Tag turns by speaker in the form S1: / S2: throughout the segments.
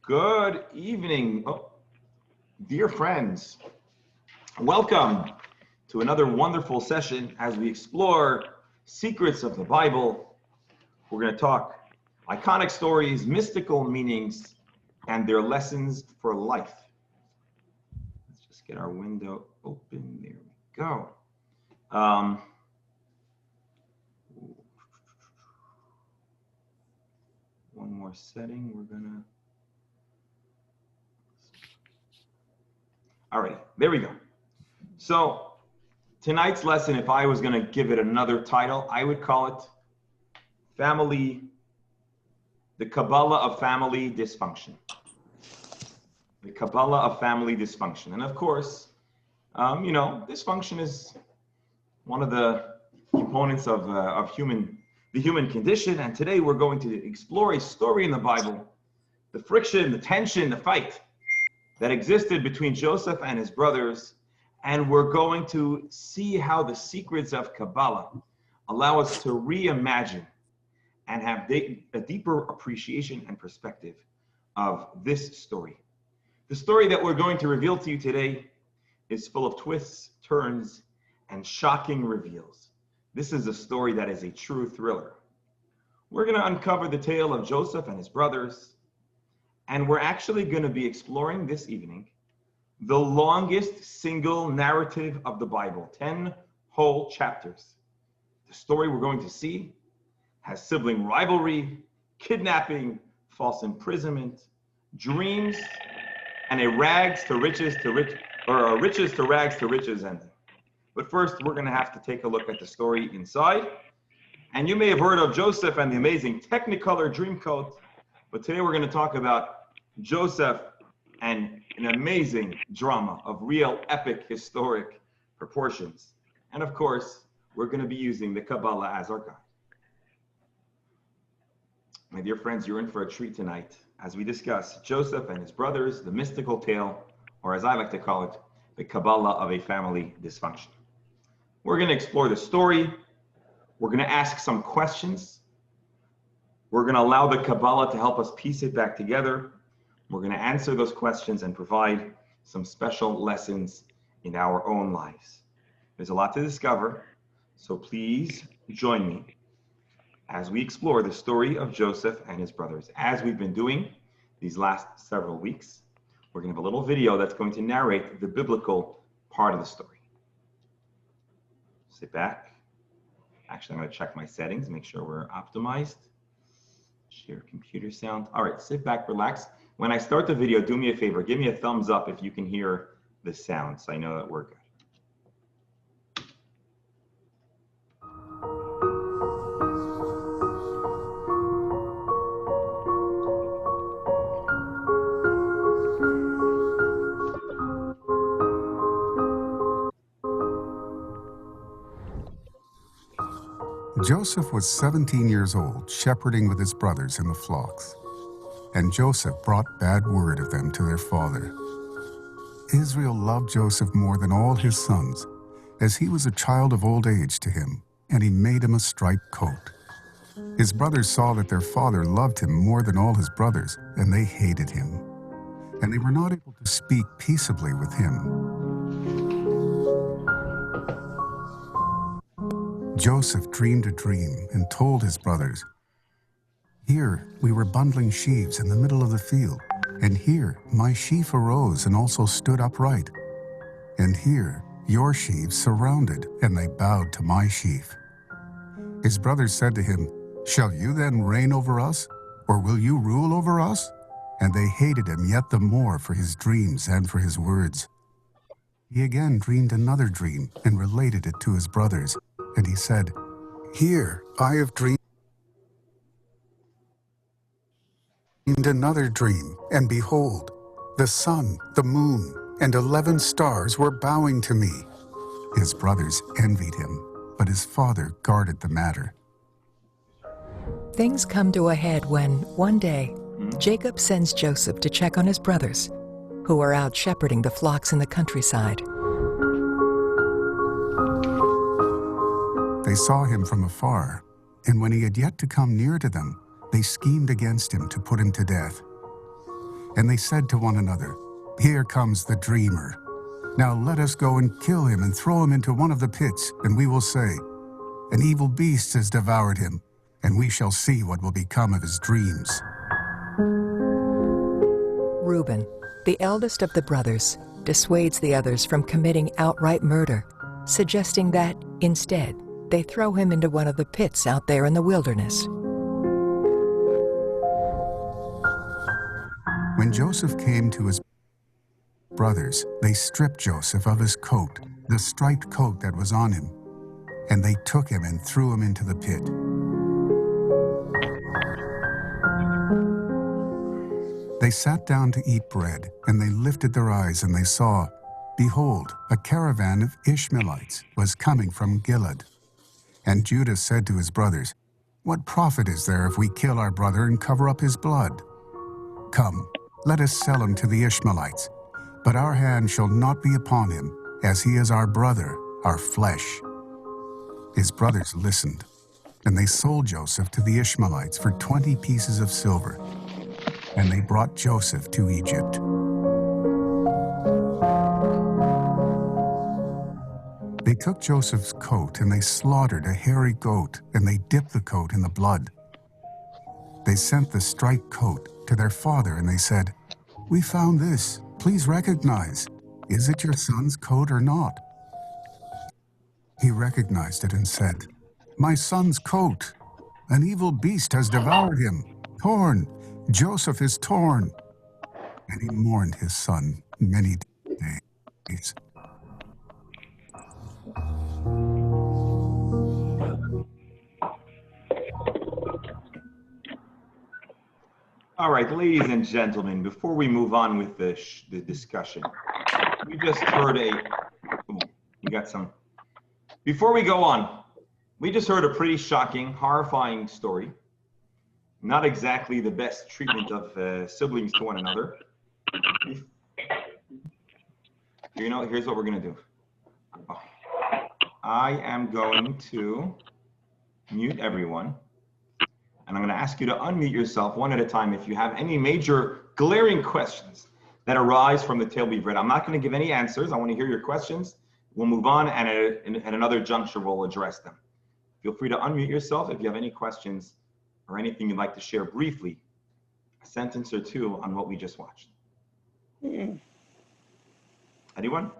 S1: Good evening, dear friends. Welcome to another wonderful session as we explore secrets of the Bible. We're going to talk iconic stories, mystical meanings, and their lessons for life. Let's just get our window open. There we go. One more setting. We're going to... All right, there we go. So tonight's lesson, if I was going to give it another title, I would call it the Kabbalah of Family Dysfunction. The Kabbalah of Family Dysfunction. And of course, dysfunction is one of the components of the human condition. And today we're going to explore a story in the Bible, the friction, the tension, the fight that existed between Joseph and his brothers, and we're going to see how the secrets of Kabbalah allow us to reimagine and have a deeper appreciation and perspective of this story. The story that we're going to reveal to you today is full of twists, turns, and shocking reveals. This is a story that is a true thriller. We're going to uncover the tale of Joseph and his brothers, and we're actually going to be exploring this evening the longest single narrative of the Bible, 10 whole chapters. The story we're going to see has sibling rivalry, kidnapping, false imprisonment, dreams, and a riches to riches ending. But first, we're going to have to take a look at the story inside. And you may have heard of Joseph and the amazing Technicolor Dreamcoat, but today we're going to talk about Joseph and an amazing drama of real epic historic proportions. And of course, we're going to be using the Kabbalah as our guide. My dear friends, you're in for a treat tonight as we discuss Joseph and his brothers, the mystical tale, or as I like to call it, the Kabbalah of a family dysfunction. We're going to explore the story. We're going to ask some questions. We're going to allow the Kabbalah to help us piece it back together. We're going to answer those questions and provide some special lessons in our own lives. There's a lot to discover, so please join me as we explore the story of Joseph and his brothers. As we've been doing these last several weeks, we're going to have a little video that's going to narrate the biblical part of the story. Sit back. Actually, I'm going to check my settings, make sure we're optimized. Share computer sound. All right, sit back, relax. When I start the video, do me a favor, give me a thumbs up if you can hear the sound so I know that we're good.
S2: Joseph was 17 years old, shepherding with his brothers in the flocks. And Joseph brought bad word of them to their father. Israel loved Joseph more than all his sons, as he was a child of old age to him, and he made him a striped coat. His brothers saw that their father loved him more than all his brothers, and they hated him. And they were not able to speak peaceably with him. Joseph dreamed a dream and told his brothers, "Here we were bundling sheaves in the middle of the field, and here my sheaf arose and also stood upright. And here your sheaves surrounded, and they bowed to my sheaf." His brothers said to him, "Shall you then reign over us, or will you rule over us?" And they hated him yet the more for his dreams and for his words. He again dreamed another dream and related it to his brothers, and he said, "Here I have dreamed another dream, and behold, the sun, the moon, and 11 stars were bowing to me." His brothers envied him, but his father guarded the matter.
S3: Things come to a head when, one day, Jacob sends Joseph to check on his brothers, who are out shepherding the flocks in the countryside.
S2: They saw him from afar, and when he had yet to come near to them, they schemed against him to put him to death. And they said to one another, "Here comes the dreamer. Now let us go and kill him and throw him into one of the pits, and we will say, 'An evil beast has devoured him,' and we shall see what will become of his dreams."
S3: Reuben, the eldest of the brothers, dissuades the others from committing outright murder, suggesting that, instead, they throw him into one of the pits out there in the wilderness.
S2: When Joseph came to his brothers, they stripped Joseph of his coat, the striped coat that was on him, and they took him and threw him into the pit. They sat down to eat bread, and they lifted their eyes, and they saw, behold, a caravan of Ishmaelites was coming from Gilead. And Judah said to his brothers, "What profit is there if we kill our brother and cover up his blood? Come, let us sell him to the Ishmaelites, but our hand shall not be upon him, as he is our brother, our flesh." His brothers listened, and they sold Joseph to the Ishmaelites for 20 pieces of silver, and they brought Joseph to Egypt. They took Joseph's coat, and they slaughtered a hairy goat, and they dipped the coat in the blood. They sent the striped coat to their father, and they said, "We found this. Please recognize. Is it your son's coat or not?" He recognized it and said, "My son's coat. An evil beast has devoured him. Torn. Joseph is torn." And he mourned his son many days.
S1: All right, ladies and gentlemen, before we move on with the discussion, we just heard before we go on, we just heard a pretty shocking, horrifying story. Not exactly the best treatment of siblings to one another. You know, here's what we're gonna do. I am going to mute everyone. And I'm going to ask you to unmute yourself one at a time if you have any major glaring questions that arise from the tale we've read. I'm not going to give any answers. I want to hear your questions. We'll move on, and at another juncture, we'll address them. Feel free to unmute yourself if you have any questions or anything you'd like to share briefly, a sentence or two on what we just watched. Anyone?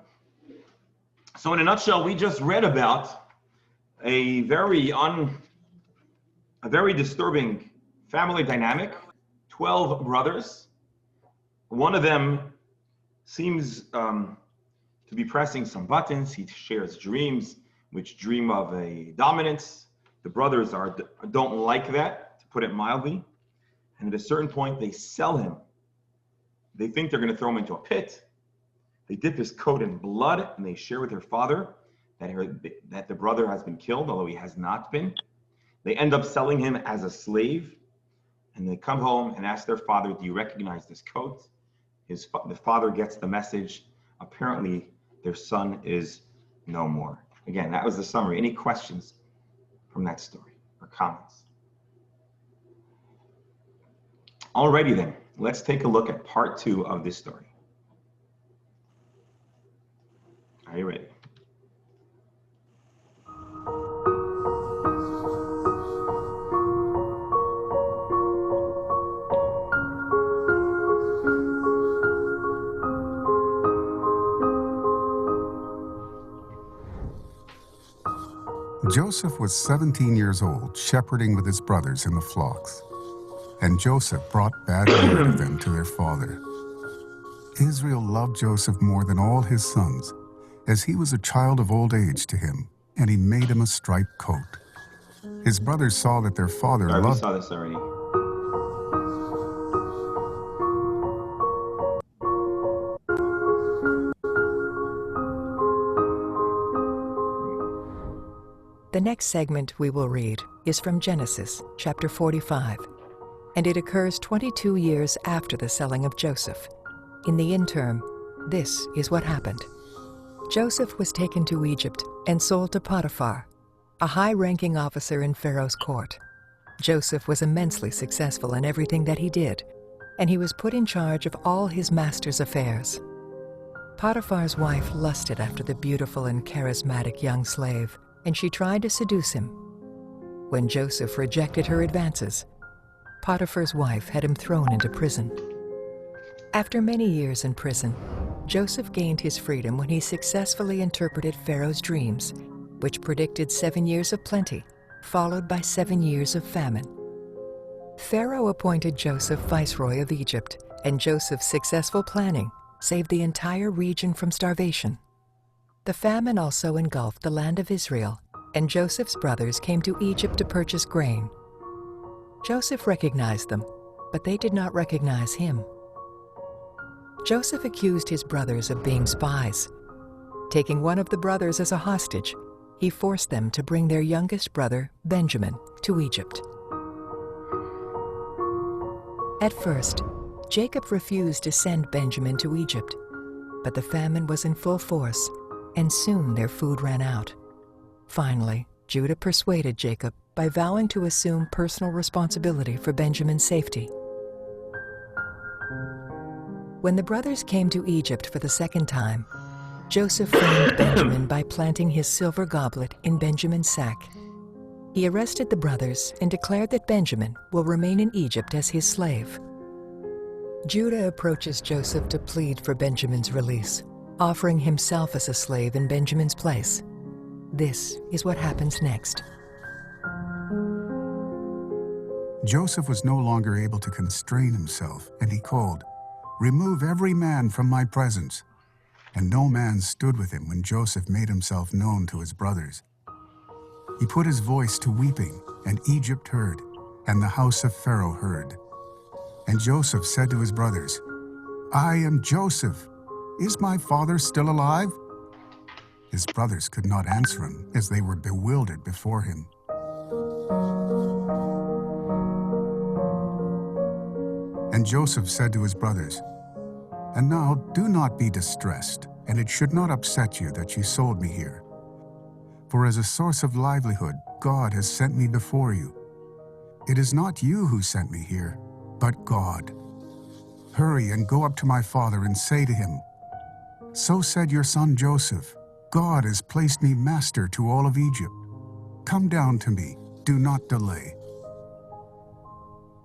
S1: So in a nutshell, we just read about a very disturbing family dynamic. 12 brothers. One of them seems to be pressing some buttons. He shares dreams, which dream of a dominance. The brothers don't like that, to put it mildly. And at a certain point, they sell him. They think they're going to throw him into a pit. They dip his coat in blood, and they share with their father that the brother has been killed, although he has not been. They end up selling him as a slave, and they come home and ask their father, "Do you recognize this coat?" The father gets the message. Apparently, their son is no more. Again, that was the summary. Any questions from that story or comments? Alrighty then, let's take a look at part 2 of this story. Are you ready?
S2: Joseph was 17 years old, shepherding with his brothers in the flocks. And Joseph brought bad word of them to their father. Israel loved Joseph more than all his sons, as he was a child of old age to him, and he made him a striped coat. His brothers saw that their father loved...
S1: We saw this already.
S3: The next segment we will read is from Genesis, chapter 45, and it occurs 22 years after the selling of Joseph. In the interim, this is what happened. Joseph was taken to Egypt and sold to Potiphar, a high-ranking officer in Pharaoh's court. Joseph was immensely successful in everything that he did. and he was put in charge of all his master's affairs. Potiphar's wife lusted after the beautiful and charismatic young slave, and she tried to seduce him. When Joseph rejected her advances, Potiphar's wife had him thrown into prison. After many years in prison, Joseph gained his freedom when he successfully interpreted Pharaoh's dreams, which predicted 7 years of plenty, followed by 7 years of famine. Pharaoh appointed Joseph viceroy of Egypt, and Joseph's successful planning saved the entire region from starvation. The famine also engulfed the land of Israel, and Joseph's brothers came to Egypt to purchase grain. Joseph recognized them, but they did not recognize him. Joseph accused his brothers of being spies. Taking one of the brothers as a hostage, he forced them to bring their youngest brother, Benjamin, to Egypt. At first, Jacob refused to send Benjamin to Egypt, but the famine was in full force, and soon their food ran out. Finally, Judah persuaded Jacob by vowing to assume personal responsibility for Benjamin's safety. When the brothers came to Egypt for the second time, Joseph framed Benjamin by planting his silver goblet in Benjamin's sack. He arrested the brothers and declared that Benjamin will remain in Egypt as his slave. Judah approaches Joseph to plead for Benjamin's release, offering himself as a slave in Benjamin's place. This is what happens next.
S2: Joseph was no longer able to constrain himself, and he called, "Remove every man from my presence." And no man stood with him when Joseph made himself known to his brothers. He put his voice to weeping, and Egypt heard, and the house of Pharaoh heard. And Joseph said to his brothers, "I am Joseph. Is my father still alive?" His brothers could not answer him, as they were bewildered before him. And Joseph said to his brothers, "And now do not be distressed, and it should not upset you that you sold me here. For as a source of livelihood, God has sent me before you. It is not you who sent me here, but God. Hurry and go up to my father and say to him, 'So said your son Joseph, God has placed me master to all of Egypt. Come down to me, do not delay.'"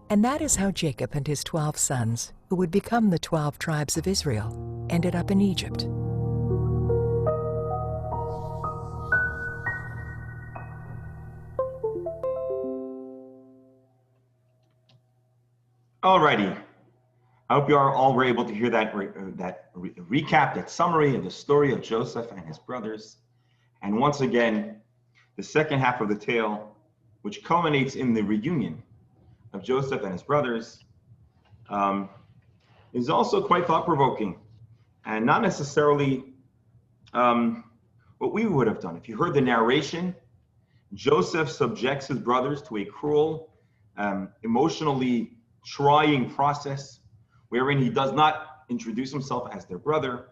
S3: And that is how Jacob and his 12 sons, who would become the 12 tribes of Israel, ended up in Egypt.
S1: Alrighty. I hope you all were able to hear that recap, that summary of the story of Joseph and his brothers. And once again, the second half of the tale, which culminates in the reunion of Joseph and his brothers, is also quite thought-provoking, and not necessarily what we would have done. If you heard the narration, Joseph subjects his brothers to a cruel, emotionally trying process wherein he does not introduce himself as their brother.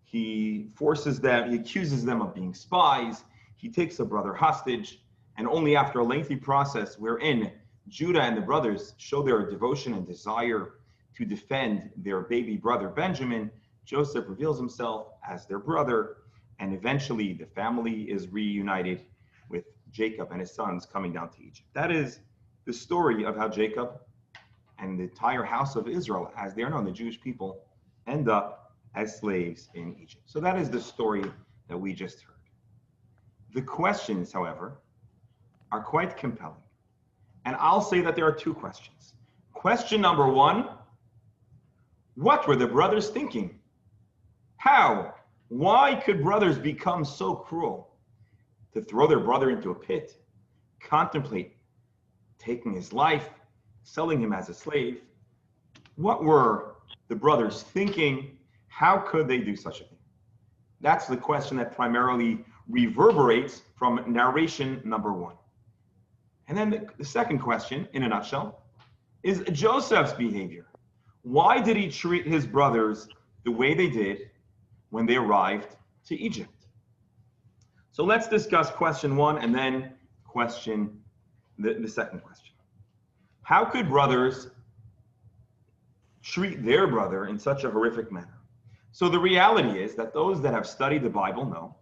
S1: He accuses them of being spies. He takes a brother hostage, and only after a lengthy process wherein Judah and the brothers show their devotion and desire to defend their baby brother Benjamin, Joseph reveals himself as their brother, and eventually the family is reunited with Jacob and his sons coming down to Egypt. That is the story of how Jacob and the entire house of Israel, as they are known, the Jewish people, end up as slaves in Egypt. So that is the story that we just heard. The questions, however, are quite compelling. And I'll say that there are two questions. Question number one, what were the brothers thinking? How? Why could brothers become so cruel to throw their brother into a pit, contemplate taking his life, selling him as a slave? What were the brothers thinking? How could they do such a thing? That's the question that primarily reverberates from narration number one. And then the second question, in a nutshell, is Joseph's behavior. Why did he treat his brothers the way they did when they arrived to Egypt? So let's discuss question one and then the second question. How could brothers treat their brother in such a horrific manner. So the reality is that those that have studied the Bible know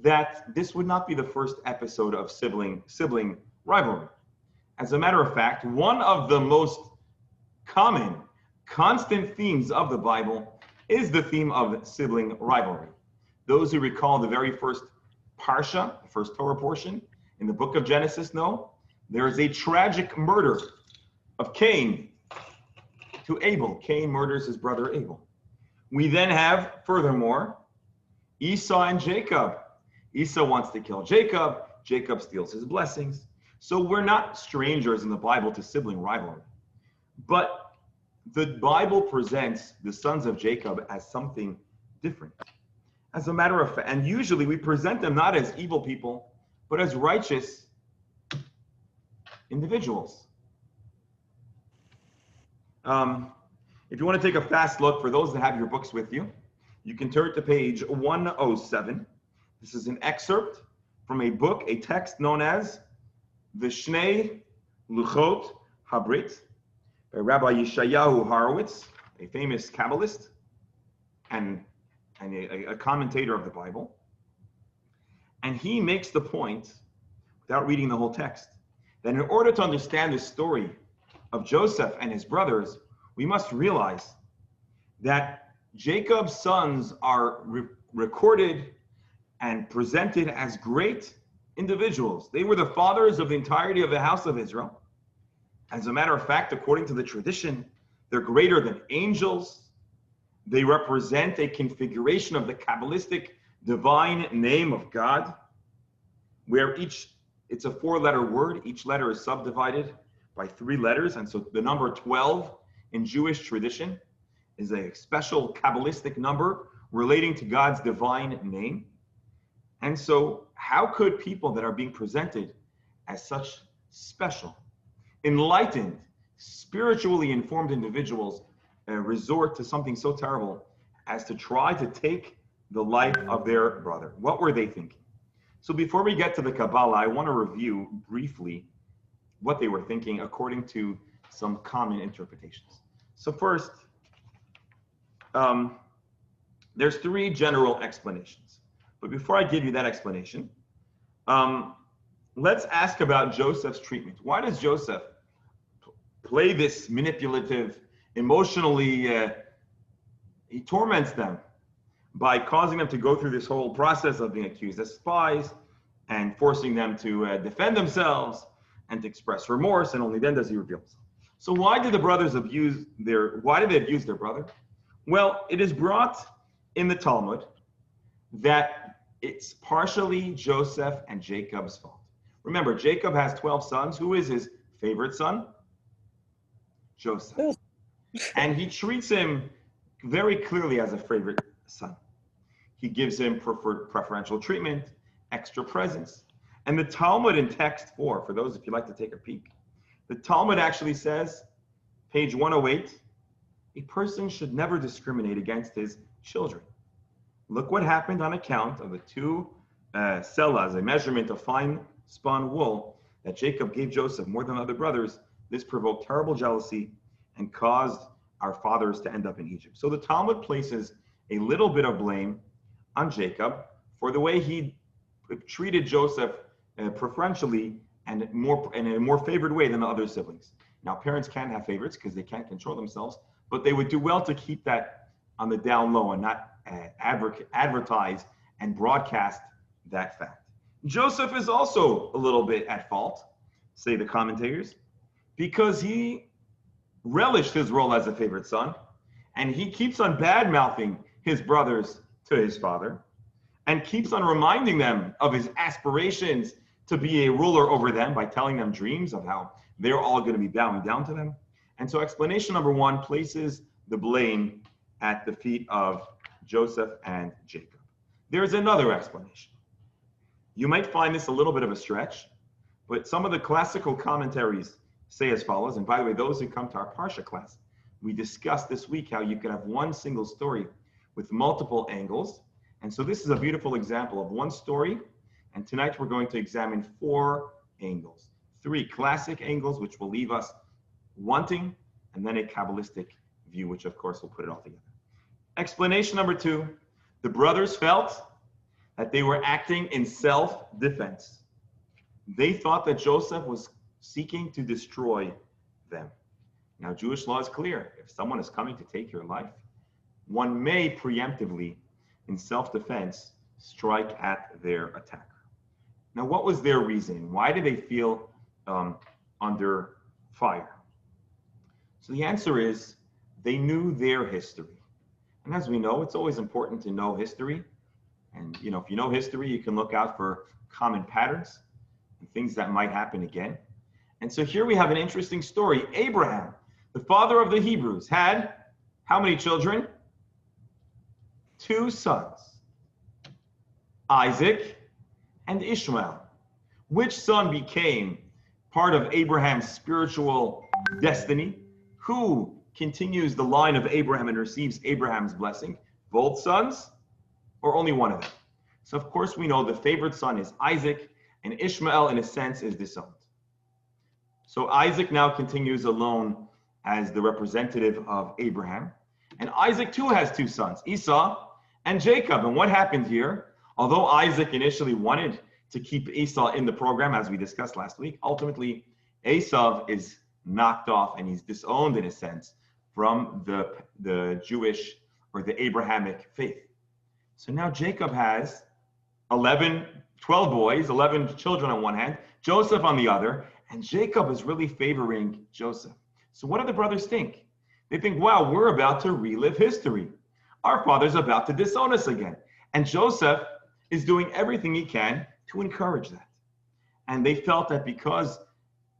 S1: that this would not be the first episode of sibling rivalry. As a matter of fact, one of the most common, constant themes of the Bible is the theme of sibling rivalry. Those who recall the very first Parsha, the first Torah portion in the book of Genesis know there is a tragic murder of Cain to Abel. Cain murders his brother Abel. We then have, furthermore, Esau and Jacob. Esau wants to kill Jacob. Jacob steals his blessings. So we're not strangers in the Bible to sibling rivalry. But the Bible presents the sons of Jacob as something different. As a matter of fact, and usually we present them not as evil people, but as righteous individuals. If you want to take a fast look, for those that have your books with you, you can turn to page 107. This is an excerpt from a book, a text known as the Shnei Luchot Habrit by Rabbi Yeshayahu Horowitz, a famous Kabbalist and a commentator of the Bible. And he makes the point, without reading the whole text, that in order to understand the story of Joseph and his brothers, we must realize that Jacob's sons are recorded and presented as great individuals. They were the fathers of the entirety of the house of Israel. As a matter of fact, according to the tradition, they're greater than angels. They represent a configuration of the Kabbalistic divine name of God, where it's a 4-letter word. Each letter is subdivided by 3 letters. And so the number 12 in Jewish tradition is a special Kabbalistic number relating to God's divine name. And so how could people that are being presented as such special, enlightened, spiritually informed individuals resort to something so terrible as to try to take the life of their brother? What were they thinking? So before we get to the Kabbalah, I want to review briefly what they were thinking according to some common interpretations. So first, there's 3 general explanations. But before I give you that explanation, let's ask about Joseph's treatment. Why does Joseph play this manipulative, emotionally, he torments them by causing them to go through this whole process of being accused as spies and forcing them to defend themselves and to express remorse, and only then does he reveal himself. So why did the brothers why did they abuse their brother? Well, it is brought in the Talmud that it's partially Joseph and Jacob's fault. Remember, Jacob has 12 sons. Who is his favorite son? Joseph. And he treats him very clearly as a favorite son. He gives him preferential treatment, extra presents. And the Talmud in text 4, for those if you'd like to take a peek, the Talmud actually says, page 108, a person should never discriminate against his children. Look what happened on account of the 2 sellas, a measurement of fine spun wool that Jacob gave Joseph more than other brothers. This provoked terrible jealousy and caused our fathers to end up in Egypt. So the Talmud places a little bit of blame on Jacob for the way he treated Joseph preferentially and in a more favored way than the other siblings. Now, parents can have favorites because they can't control themselves, but they would do well to keep that on the down low and not advertise and broadcast that fact. Joseph is also a little bit at fault, say the commentators, because he relished his role as a favorite son, and he keeps on bad-mouthing his brothers to his father, and keeps on reminding them of his aspirations to be a ruler over them by telling them dreams of how they're all going to be bowing down to them. And so explanation number 1 places the blame at the feet of Joseph and Jacob. There's another explanation. You might find this a little bit of a stretch, but some of the classical commentaries say as follows. And by the way, those who come to our Parsha class, we discussed this week how you can have one single story with multiple angles. And so this is a beautiful example of one story. And tonight we're going to examine 4 angles, 3 classic angles, which will leave us wanting, and then a Kabbalistic view, which of course will put it all together. Explanation number 2, the brothers felt that they were acting in self-defense. They thought that Joseph was seeking to destroy them. Now, Jewish law is clear. If someone is coming to take your life, one may preemptively, in self-defense, strike at their attacker. Now, what was their reasoning? Why did they feel under fire? So the answer is they knew their history. And as we know, it's always important to know history. And if you know history, you can look out for common patterns and things that might happen again. And so here we have an interesting story. Abraham, the father of the Hebrews, had how many children? 2 sons, Isaac and Ishmael. Which son became part of Abraham's spiritual destiny? Who continues the line of Abraham and receives Abraham's blessing? Both sons or only one of them? So of course we know the favored son is Isaac, and Ishmael in a sense is disowned. So Isaac now continues alone as the representative of Abraham. And Isaac too has 2 sons, Esau and Jacob. And what happened here? Although Isaac initially wanted to keep Esau in the program, as we discussed last week, ultimately Esau is knocked off and he's disowned in a sense from the Jewish or the Abrahamic faith. So now Jacob has 12 boys, 11 children on one hand, Joseph on the other, and Jacob is really favoring Joseph. So what do the brothers think? They think, wow, we're about to relive history. Our father's about to disown us again. And Joseph is doing everything he can to encourage that. And they felt that because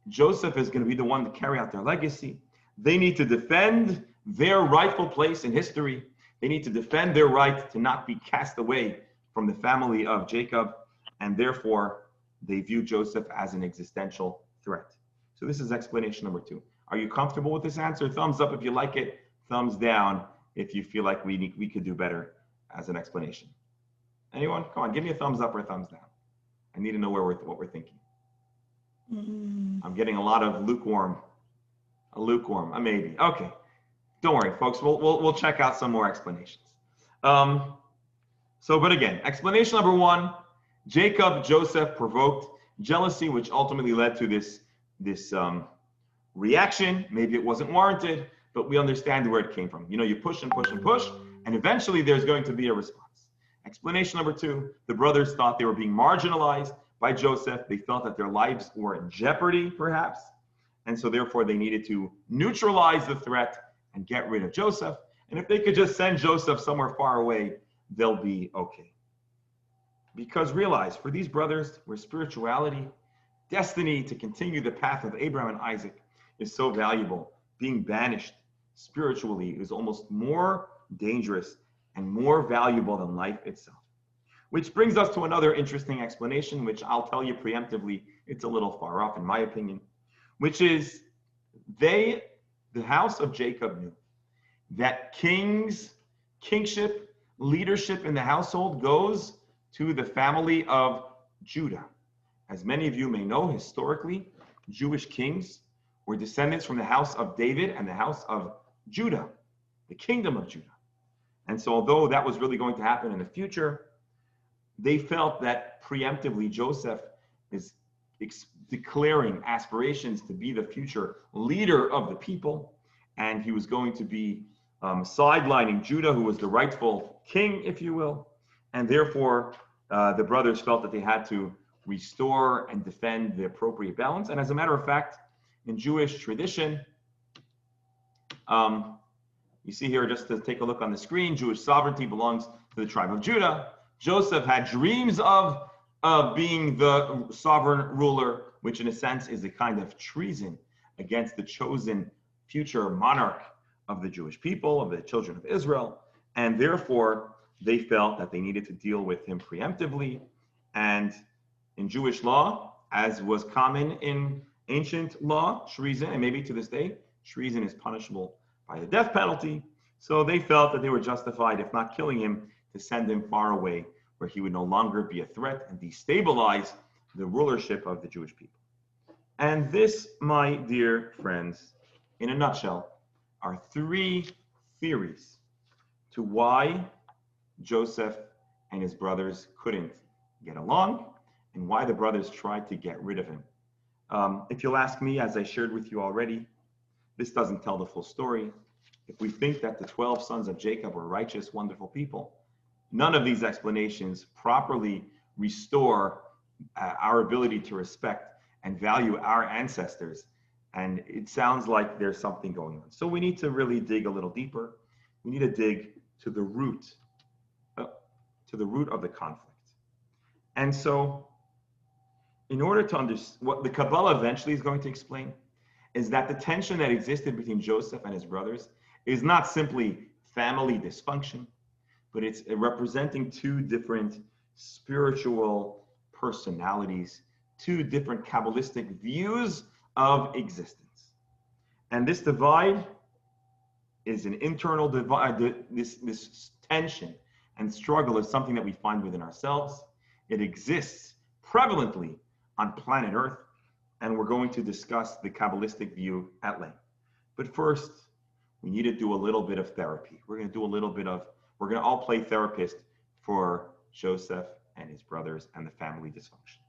S1: Joseph is going to be the one to carry out their legacy, they need to defend their rightful place in history. They need to defend their right to not be cast away from the family of Jacob. And therefore, they view Joseph as an existential threat. So this is explanation number 2. Are you comfortable with this answer? Thumbs up if you like it. Thumbs down if you feel like we could do better as an explanation. Anyone? Come on, give me a thumbs up or a thumbs down. I need to know what we're thinking. I'm getting a lot of lukewarm. A maybe. Okay. Don't worry, folks. We'll check out some more explanations. But again, explanation number 1, Joseph provoked jealousy, which ultimately led to this reaction. Maybe it wasn't warranted, but we understand where it came from. You push and push and push, and eventually there's going to be a response. Explanation number 2, the brothers thought they were being marginalized by Joseph. They felt that their lives were in jeopardy, perhaps. And so therefore they needed to neutralize the threat and get rid of Joseph. And if they could just send Joseph somewhere far away, they'll be okay. Because realize, for these brothers, where spirituality, destiny to continue the path of Abraham and Isaac is so valuable, being banished spiritually is almost more dangerous and more valuable than life itself. Which brings us to another interesting explanation, which I'll tell you preemptively, it's a little far off in my opinion, which is the house of Jacob knew that kingship, leadership in the household goes to the family of Judah. As many of you may know, historically, Jewish kings were descendants from the house of David and the house of Judah, the kingdom of Judah. And so although that was really going to happen in the future, they felt that preemptively Joseph is declaring aspirations to be the future leader of the people, and he was going to be sidelining Judah, who was the rightful king, if you will, and therefore the brothers felt that they had to restore and defend the appropriate balance. And as a matter of fact, in Jewish tradition, you see here, just to take a look on the screen, Jewish sovereignty belongs to the tribe of Judah. Joseph had dreams of being the sovereign ruler, which in a sense is a kind of treason against the chosen future monarch of the Jewish people, of the children of Israel. And therefore, they felt that they needed to deal with him preemptively. And in Jewish law, as was common in ancient law, treason, and maybe to this day, treason is punishable by the death penalty. So they felt that they were justified, if not killing him, to send him far away where he would no longer be a threat and destabilize the rulership of the Jewish people. And this, my dear friends, in a nutshell, are 3 theories to why Joseph and his brothers couldn't get along and why the brothers tried to get rid of him. If you'll ask me, as I shared with you already, this doesn't tell the full story. If we think that the 12 sons of Jacob were righteous, wonderful people, none of these explanations properly restore our ability to respect and value our ancestors. And it sounds like there's something going on. So we need to really dig a little deeper. We need to dig to the root of the conflict. And so in order to understand what the Kabbalah eventually is going to explain is that the tension that existed between Joseph and his brothers is not simply family dysfunction, but it's representing two different spiritual personalities, two different Kabbalistic views of existence. And this divide is an internal divide. This tension and struggle is something that we find within ourselves. It exists prevalently on planet Earth, and we're going to discuss the Kabbalistic view at length. But first, we need to do a little bit of therapy. We're going to all play therapist for Joseph and his brothers and the family dysfunction.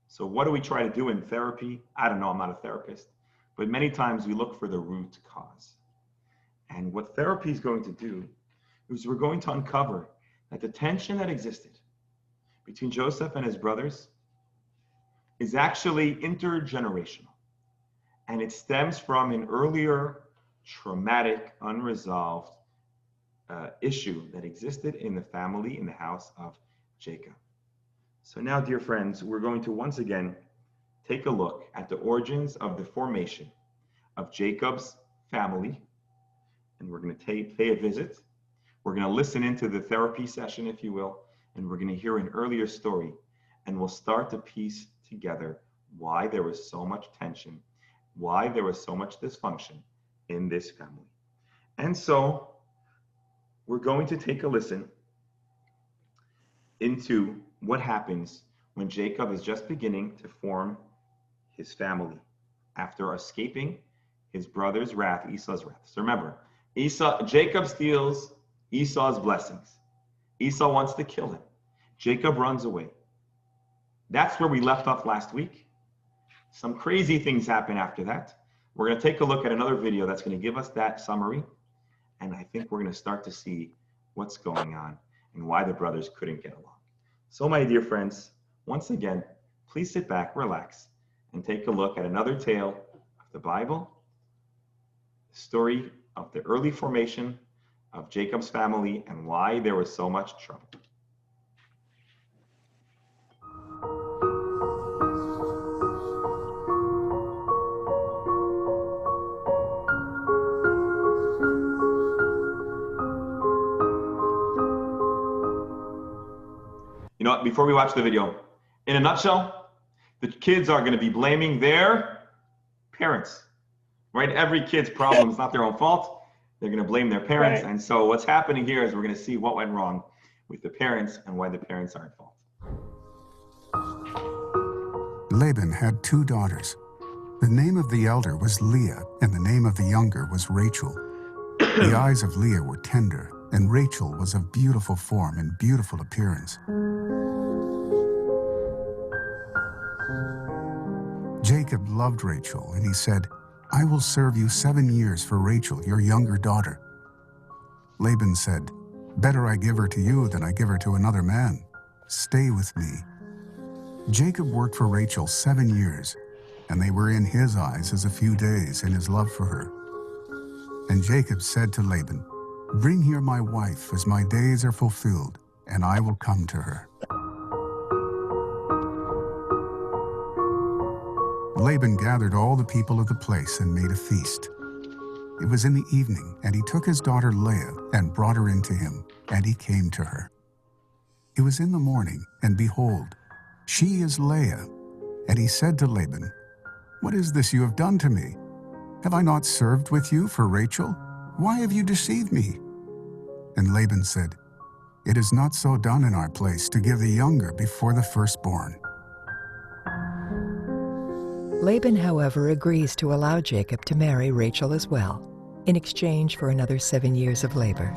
S1: So what do we try to do in therapy? I don't know, I'm not a therapist, but many times we look for the root cause. And what therapy is going to do is we're going to uncover that the tension that existed between Joseph and his brothers is actually intergenerational. And it stems from an earlier traumatic, unresolved issue that existed in the family, in the house of Jacob. So now, dear friends, we're going to once again take a look at the origins of the formation of Jacob's family. And we're going to pay a visit. We're going to listen into the therapy session, if you will, and we're going to hear an earlier story. And we'll start to piece together why there was so much tension, why there was so much dysfunction in this family. And so we're going to take a listen into what happens when Jacob is just beginning to form his family after escaping his brother's wrath, Esau's wrath. So remember, Jacob steals Esau's blessings. Esau wants to kill him. Jacob runs away. That's where we left off last week. Some crazy things happen after that. We're going to take a look at another video that's going to give us that summary. And I think we're going to start to see what's going on and why the brothers couldn't get along. So my dear friends, once again, please sit back, relax, and take a look at another tale of the Bible, the story of the early formation of Jacob's family and why there was so much trouble. You know what, before we watch the video, in a nutshell, the kids are going to be blaming their parents, right? Every kid's problem is not their own fault. They're going to blame their parents. Right. And so what's happening here is we're going to see what went wrong with the parents and why the parents are at fault.
S2: Laban had 2 daughters. The name of the elder was Leah, and the name of the younger was Rachel. The eyes of Leah were tender, and Rachel was of beautiful form and beautiful appearance. Jacob loved Rachel, and he said, "I will serve you 7 years for Rachel, your younger daughter." Laban said, "Better I give her to you than I give her to another man. Stay with me." Jacob worked for Rachel 7 years, and they were in his eyes as a few days in his love for her. And Jacob said to Laban, "Bring here my wife, as my days are fulfilled, and I will come to her." Laban gathered all the people of the place and made a feast. It was in the evening, and he took his daughter Leah and brought her into him, and he came to her. It was in the morning, and behold, she is Leah. And he said to Laban, "What is this you have done to me? Have I not served with you for Rachel? Why have you deceived me?" And Laban said, "It is not so done in our place to give the younger before the firstborn."
S3: Laban, however, agrees to allow Jacob to marry Rachel as well. in exchange for another 7 years of labor.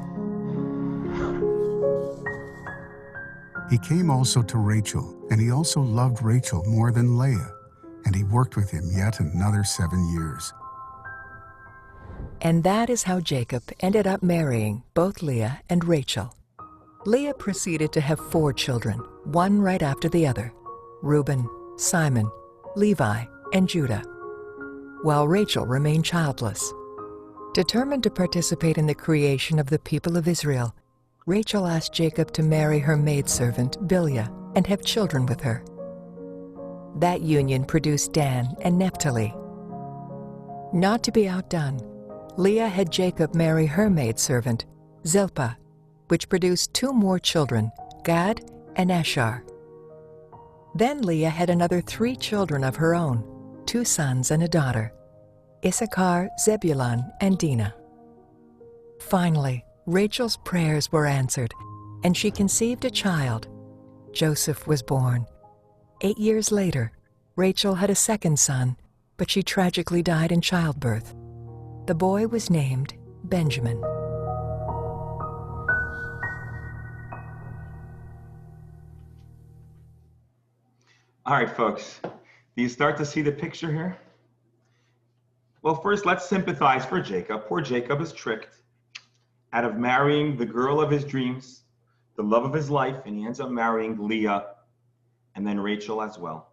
S2: He came also to Rachel, and he also loved Rachel more than Leah, and he worked with him yet another 7 years.
S3: And that is how Jacob ended up marrying both Leah and Rachel. Leah proceeded to have 4 children, one right after the other: Reuben, Simon, Levi, and Judah, while Rachel remained childless. Determined to participate in the creation of the people of Israel, Rachel asked Jacob to marry her maidservant Bilhah and have children with her. That union produced Dan and Naphtali. Not to be outdone, Leah had Jacob marry her maidservant Zilpah, which produced 2 more children, Gad and Asher. Then Leah had another 3 children of her own, 2 sons and a daughter, Issachar, Zebulun, and Dinah. Finally, Rachel's prayers were answered, and she conceived a child. Joseph was born. 8 years later, Rachel had a second son, but she tragically died in childbirth. The boy was named Benjamin.
S1: All right, folks, do you start to see the picture here? Well, first, let's sympathize for Jacob. Poor Jacob is tricked out of marrying the girl of his dreams, the love of his life, and he ends up marrying Leah and then Rachel as well.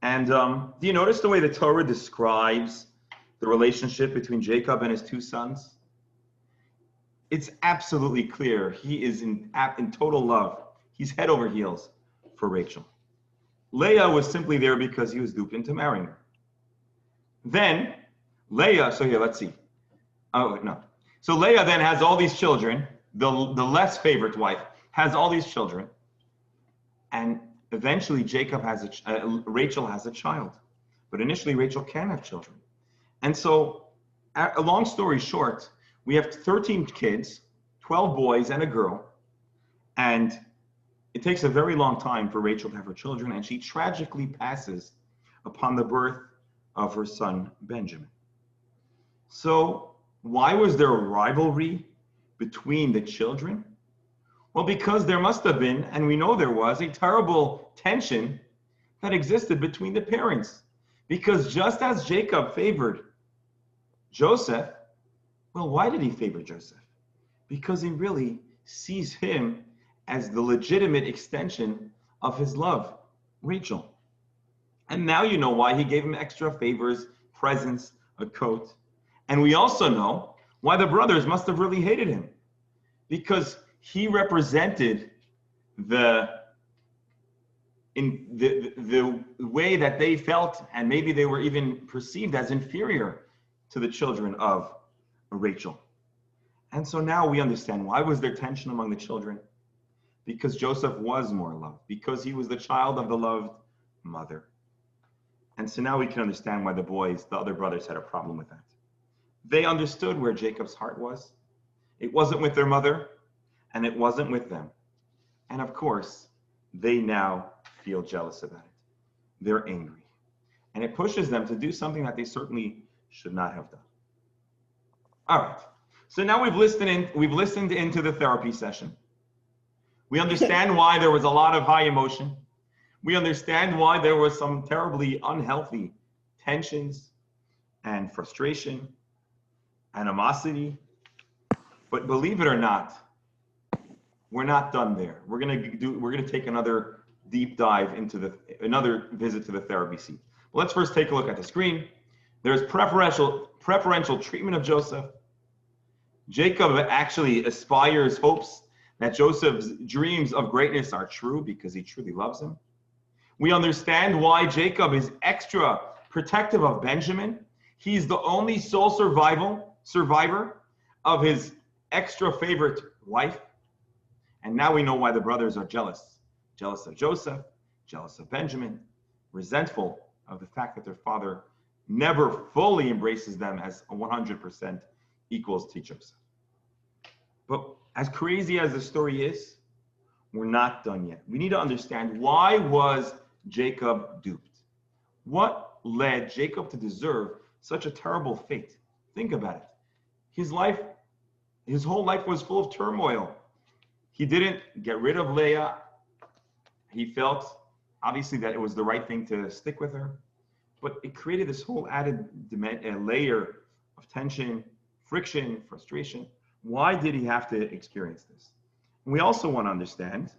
S1: And do you notice the way the Torah describes the relationship between Jacob and his 2 sons? It's absolutely clear he is in total love. He's head over heels for Rachel. Leah was simply there because he was duped into marrying her. Then Leah, so here, let's see. Oh, no. So Leah then has all these children. The less favorite wife has all these children. And eventually Rachel has a child. But initially Rachel can't have children. And so, a long story short, we have 13 kids, 12 boys and a girl. And it takes a very long time for Rachel to have her children, and she tragically passes upon the birth of her son, Benjamin. So why was there a rivalry between the children? Well, because there must have been, and we know there was, a terrible tension that existed between the parents. Because just as Jacob favored Joseph, well, why did he favor Joseph? Because he really sees him as the legitimate extension of his love, Rachel. And now you know why he gave him extra favors, presents, a coat. And we also know why the brothers must have really hated him, because he represented the way that they felt, and maybe they were even perceived as inferior to the children of Rachel. And so now we understand why was there tension among the children? Because Joseph was more loved, because he was the child of the loved mother. And so now we can understand why the other brothers had a problem with that. They understood where Jacob's heart was. It wasn't with their mother, and it wasn't with them. And of course, they now feel jealous about it. They're angry. And it pushes them to do something that they certainly should not have done. All right. So now we've listened into the therapy session. We understand why there was a lot of high emotion. We understand why there was some terribly unhealthy tensions and frustration, animosity. But believe it or not, we're not done there. We're gonna take another deep dive into another visit to the therapy seat. Well, let's first take a look at the screen. There's preferential treatment of Joseph. Jacob actually hopes that Joseph's dreams of greatness are true because he truly loves him. We understand why Jacob is extra protective of Benjamin. He's the only sole survivor of his extra favorite wife. And now we know why the brothers are jealous. Jealous of Joseph, jealous of Benjamin, resentful of the fact that their father never fully embraces them as 100% equals to Joseph. But as crazy as the story is, we're not done yet. We need to understand, why was Jacob duped? What led Jacob to deserve such a terrible fate? Think about it. his whole life was full of turmoil. He didn't get rid of Leah. He felt, obviously, that it was the right thing to stick with her. But it created this whole added layer of tension, friction, frustration. Why did he have to experience this? And we also want to understand,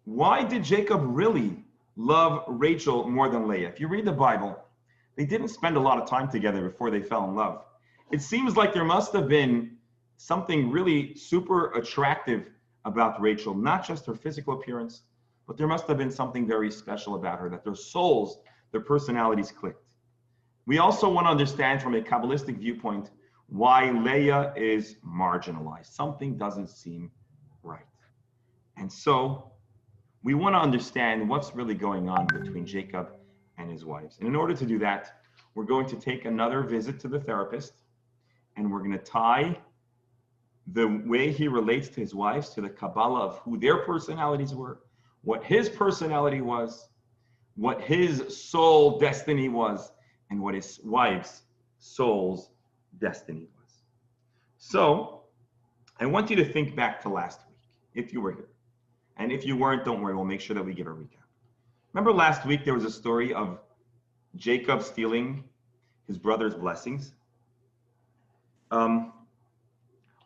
S1: why did Jacob really love Rachel more than Leah? If you read the Bible, they didn't spend a lot of time together before they fell in love. It seems like there must have been something really super attractive about Rachel, not just her physical appearance, but there must have been something very special about her, that their souls, their personalities clicked. We also want to understand from a Kabbalistic viewpoint why Leah is marginalized. Something doesn't seem right. And so we want to understand what's really going on between Jacob and his wives. And in order to do that, we're going to take another visit to the therapist, and we're going to tie the way he relates to his wives to the Kabbalah of who their personalities were, what his personality was, what his soul destiny was, and what his wife's soul's destiny was. So I want you to think back to last week, if you were here. And if you weren't, don't worry, we'll make sure that we give a recap. Remember last week there was a story of Jacob stealing his brother's blessings?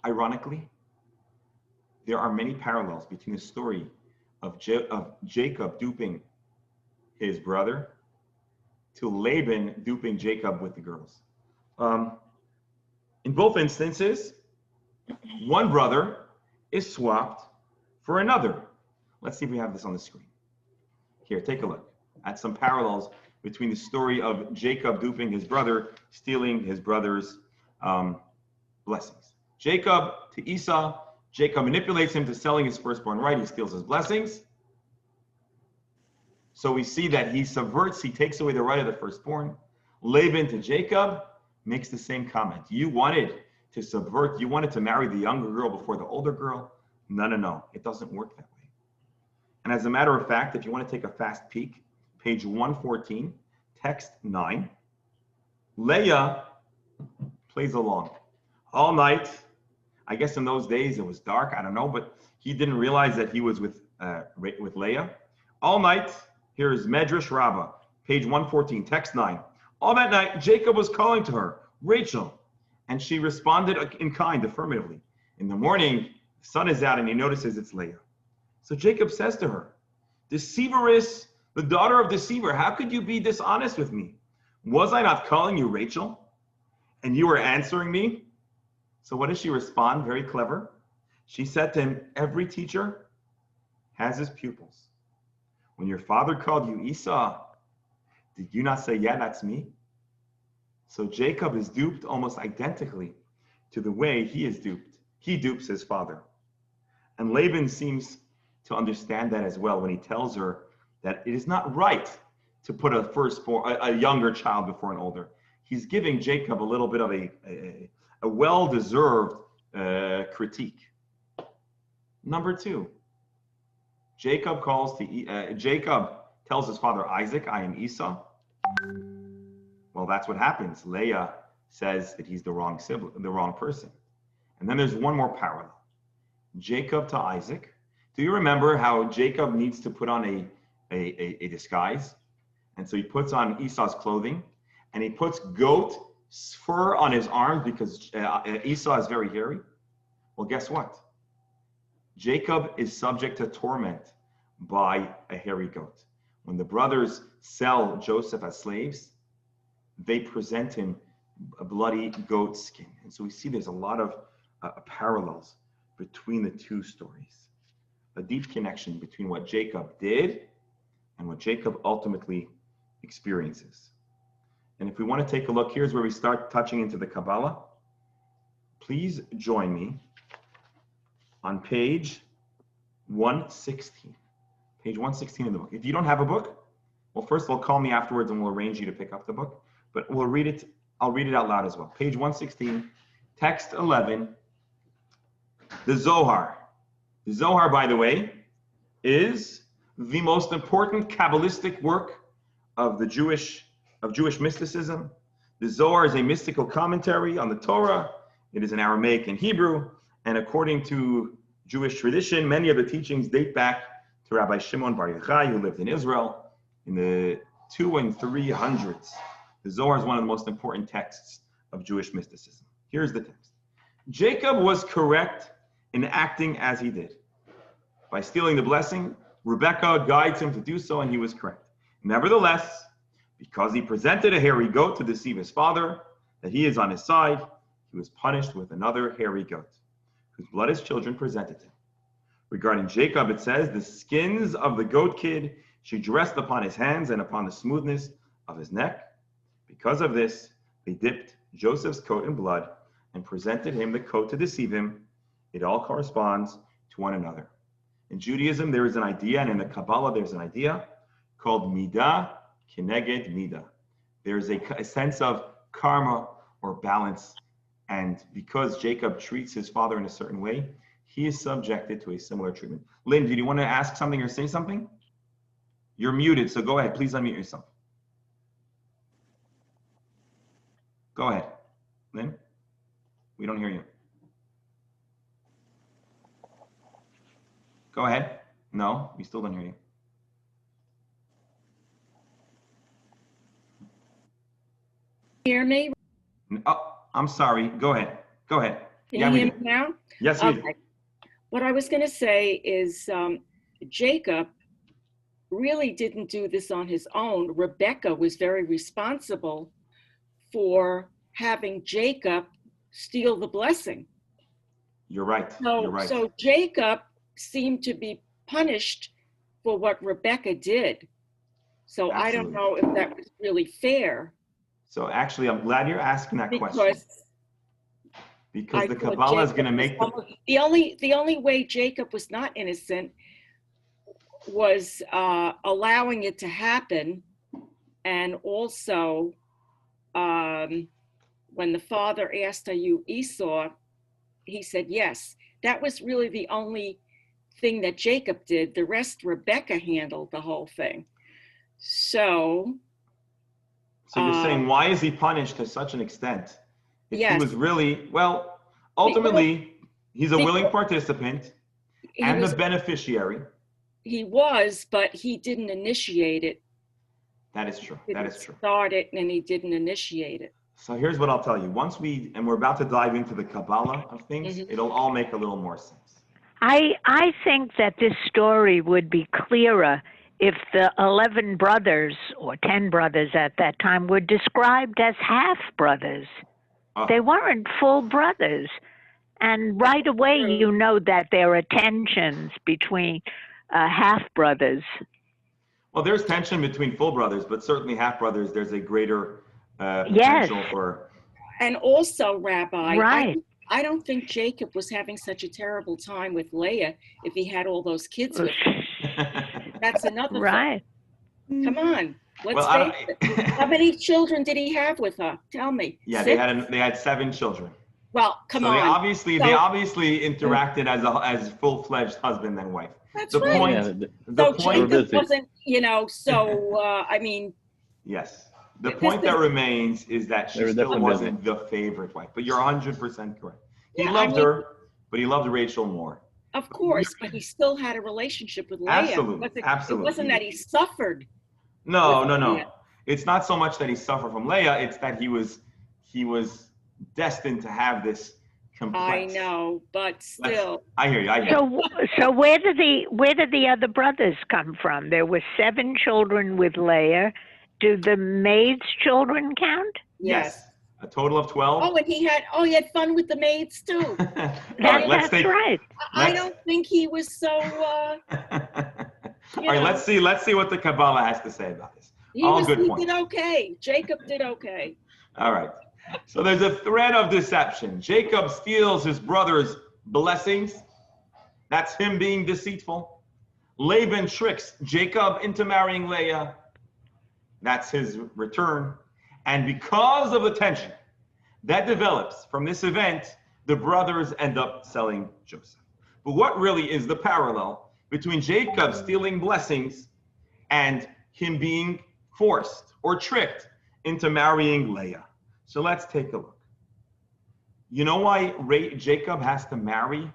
S1: Ironically, there are many parallels between the story of Jacob duping his brother to Laban duping Jacob with the girls. In both instances, one brother is swapped for another. Let's see if we have this on the screen. Here, take a look at some parallels between the story of Jacob duping his brother, stealing his brother's blessings. Jacob to Esau. Jacob manipulates him to selling his firstborn right. He steals his blessings. So we see that he subverts, he takes away the right of the firstborn. Laban to Jacob makes the same comment. You wanted to subvert, you wanted to marry the younger girl before the older girl. No. It doesn't work that way. And as a matter of fact, if you want to take a fast peek, page 114, text 9, Leah plays along all night. I guess in those days it was dark, I don't know, but he didn't realize that he was with Leah. All night, here's Medrash Rabbah, page 114, text 9. All that night, Jacob was calling to her, Rachel, and she responded in kind, affirmatively. In the morning, the sun is out and he notices it's Leah. So Jacob says to her, Deceiveress, the daughter of deceiver, how could you be dishonest with me? Was I not calling you Rachel? And you were answering me? So what does she respond? Very clever. She said to him, every teacher has his pupils. When your father called you Esau, did you not say, yeah, that's me? So Jacob is duped almost identically to the way he is duped. He dupes his father. And Laban seems to understand that as well when he tells her that it is not right to put a younger child before an older. He's giving Jacob a little bit of a well-deserved critique. Number 2, Jacob tells his father Isaac, I am Esau. Well, that's what happens. Leah says that he's the wrong person. And then there's one more parallel. Jacob to Isaac. Do you remember how Jacob needs to put on a disguise? And so he puts on Esau's clothing, and he puts goat fur on his arms because Esau is very hairy. Well, guess what? Jacob is subject to torment by a hairy goat. When the brothers sell Joseph as slaves, they present him a bloody goat skin. And so we see there's a lot of parallels between the two stories. A deep connection between what Jacob did and what Jacob ultimately experiences. And if we want to take a look, here's where we start touching into the Kabbalah. Please join me on page 116. Page 116 of the book. If you don't have a book, well, first of all, call me afterwards and we'll arrange you to pick up the book. But we'll read it. I'll read it out loud as well. Page 116, text 11, the Zohar. The Zohar, by the way, is the most important Kabbalistic work of Jewish mysticism. The Zohar is a mystical commentary on the Torah. It is in Aramaic and Hebrew. And according to Jewish tradition, many of the teachings date back to Rabbi Shimon Bar Yochai, who lived in Israel in the 200s and 300s. The Zohar is one of the most important texts of Jewish mysticism. Here's the text. Jacob was correct in acting as he did. By stealing the blessing, Rebekah guides him to do so, and he was correct. Nevertheless, because he presented a hairy goat to deceive his father, that he is on his side, he was punished with another hairy goat, whose blood his children presented him. Regarding Jacob, it says, the skins of the goat kid she dressed upon his hands and upon the smoothness of his neck. Because of this, they dipped Joseph's coat in blood and presented him the coat to deceive him. It all corresponds to one another. In Judaism, there is an idea, and in the Kabbalah, there's an idea called midah kineged midah. There's a sense of karma or balance, and because Jacob treats his father in a certain way, he is subjected to a similar treatment. Lynn, did you want to ask something or say something? You're muted, so go ahead. Please unmute yourself. Go ahead. Lynn, we don't hear you. Go ahead. No, we still don't hear you.
S4: Hear me?
S1: Oh, I'm sorry. Go ahead. Go ahead.
S4: Can
S1: Yeah,
S4: you
S1: we
S4: hear
S1: do.
S4: me now?
S1: Yes, we do.
S4: Okay. What I was going to say is Jacob really didn't do this on his own. Rebekah was very responsible for having Jacob steal the blessing.
S1: You're right.
S4: So,
S1: You're right.
S4: so Jacob seemed to be punished for what Rebekah did. So I don't know if that was really fair.
S1: So actually, I'm glad you're asking that question. Because the
S4: thought
S1: Kabbalah is
S4: Jacob
S1: going to make
S4: was the only way Jacob was not innocent was allowing it to happen, and also when the father asked, "Are you Esau?" he said yes. That was really the only thing that Jacob did. The rest, Rebekah handled the whole thing. So
S1: you're saying, why is he punished to such an extent? If
S4: yes.
S1: he was really, well, ultimately, he's a willing participant and the beneficiary.
S4: He was, but he didn't initiate it.
S1: That is true. That is true.
S4: He started and he didn't initiate it.
S1: So here's what I'll tell you. Once we're about to dive into the Kabbalah of things, it'll all make a little more sense.
S5: I think that this story would be clearer if the 11 brothers or 10 brothers at that time were described as half brothers. They weren't full brothers. And right away, you know that there are tensions between half brothers.
S1: Well, there's tension between full brothers, but certainly half brothers, there's a greater potential for.
S4: And also, Rabbi,
S5: right.
S4: I don't think Jacob was having such a terrible time with Leah if he had all those kids with him. That's another
S5: right.
S4: thing. Come on, let's face it. How many children did he have with her? Tell me.
S1: Yeah,
S4: 6?
S1: they had 7 children.
S4: Well, come on.
S1: They obviously interacted as full-fledged husband and wife.
S4: That's
S1: the
S4: right.
S1: point.
S4: Yeah,
S1: the point
S4: Jacob wasn't, I mean.
S1: Yes. The point that remains is that she still wasn't the favorite wife. But you're 100% correct. He loved her, but he loved Rachel more.
S4: Of course, but he still had a relationship with Leah.
S1: Absolutely.
S4: It wasn't that he suffered.
S1: No. It's not so much that he suffered from Leah. It's that he was destined to have this complex.
S4: I know, but still.
S1: I hear you.
S5: So where did the other brothers come from? There were 7 children with Leah. Do the maids' children count?
S1: Yes. A total of 12.
S4: Oh, and he had fun with the maids too.
S5: That's right.
S4: I don't think he was so.
S1: All right, let's see what the Kabbalah has to say about this.
S4: He did okay. Jacob did okay.
S1: All right. So there's a thread of deception. Jacob steals his brother's blessings. That's him being deceitful. Laban tricks Jacob into marrying Leah. That's his return. And because of the tension that develops from this event, the brothers end up selling Joseph. But what really is the parallel between Jacob stealing blessings and him being forced or tricked into marrying Leah? So let's take a look. You know why Jacob has to marry?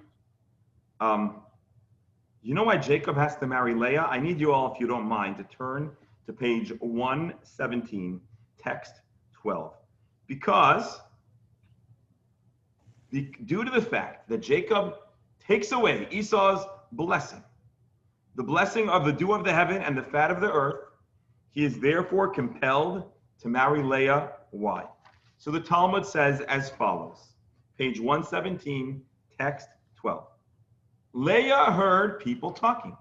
S1: You know why Jacob has to marry Leah? I need you all, if you don't mind, to turn to page 117, text 12. Because due to the fact that Jacob takes away Esau's blessing, the blessing of the dew of the heaven and the fat of the earth, he is therefore compelled to marry Leah. Why? So the Talmud says as follows, page 117, text 12. Leah heard people talking.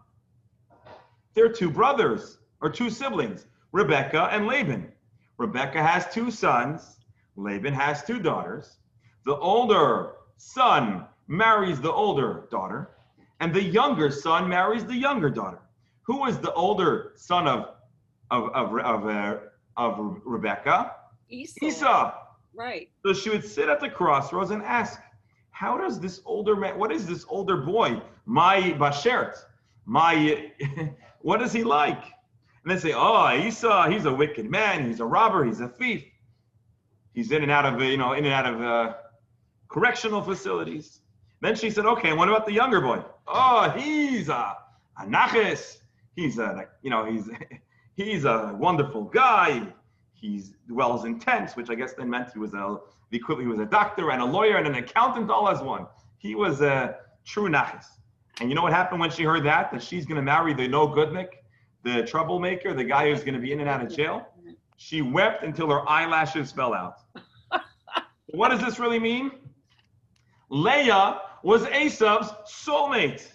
S1: They're two brothers, or two siblings, Rebecca and Laban. Rebecca has two sons. Laban has two daughters. The older son marries the older daughter, and the younger son marries the younger daughter. Who was the older son of Rebecca? Esau.
S4: Right.
S1: So she would sit at the crossroads and ask, how does this older man, what is this older boy, my bashert, what is he like? And they say, oh, Esau, he's a wicked man, he's a robber, he's a thief. He's in and out of correctional facilities. Then she said, okay, and what about the younger boy? Oh, he's a naches. He's a wonderful guy. He dwells in tents, which I guess then meant he was a doctor and a lawyer and an accountant all as one. He was a true naches. And you know what happened when she heard that she's going to marry the no-goodnik, the troublemaker, the guy who's going to be in and out of jail? She wept until her eyelashes fell out. What does this really mean? Leah was Esau's soulmate.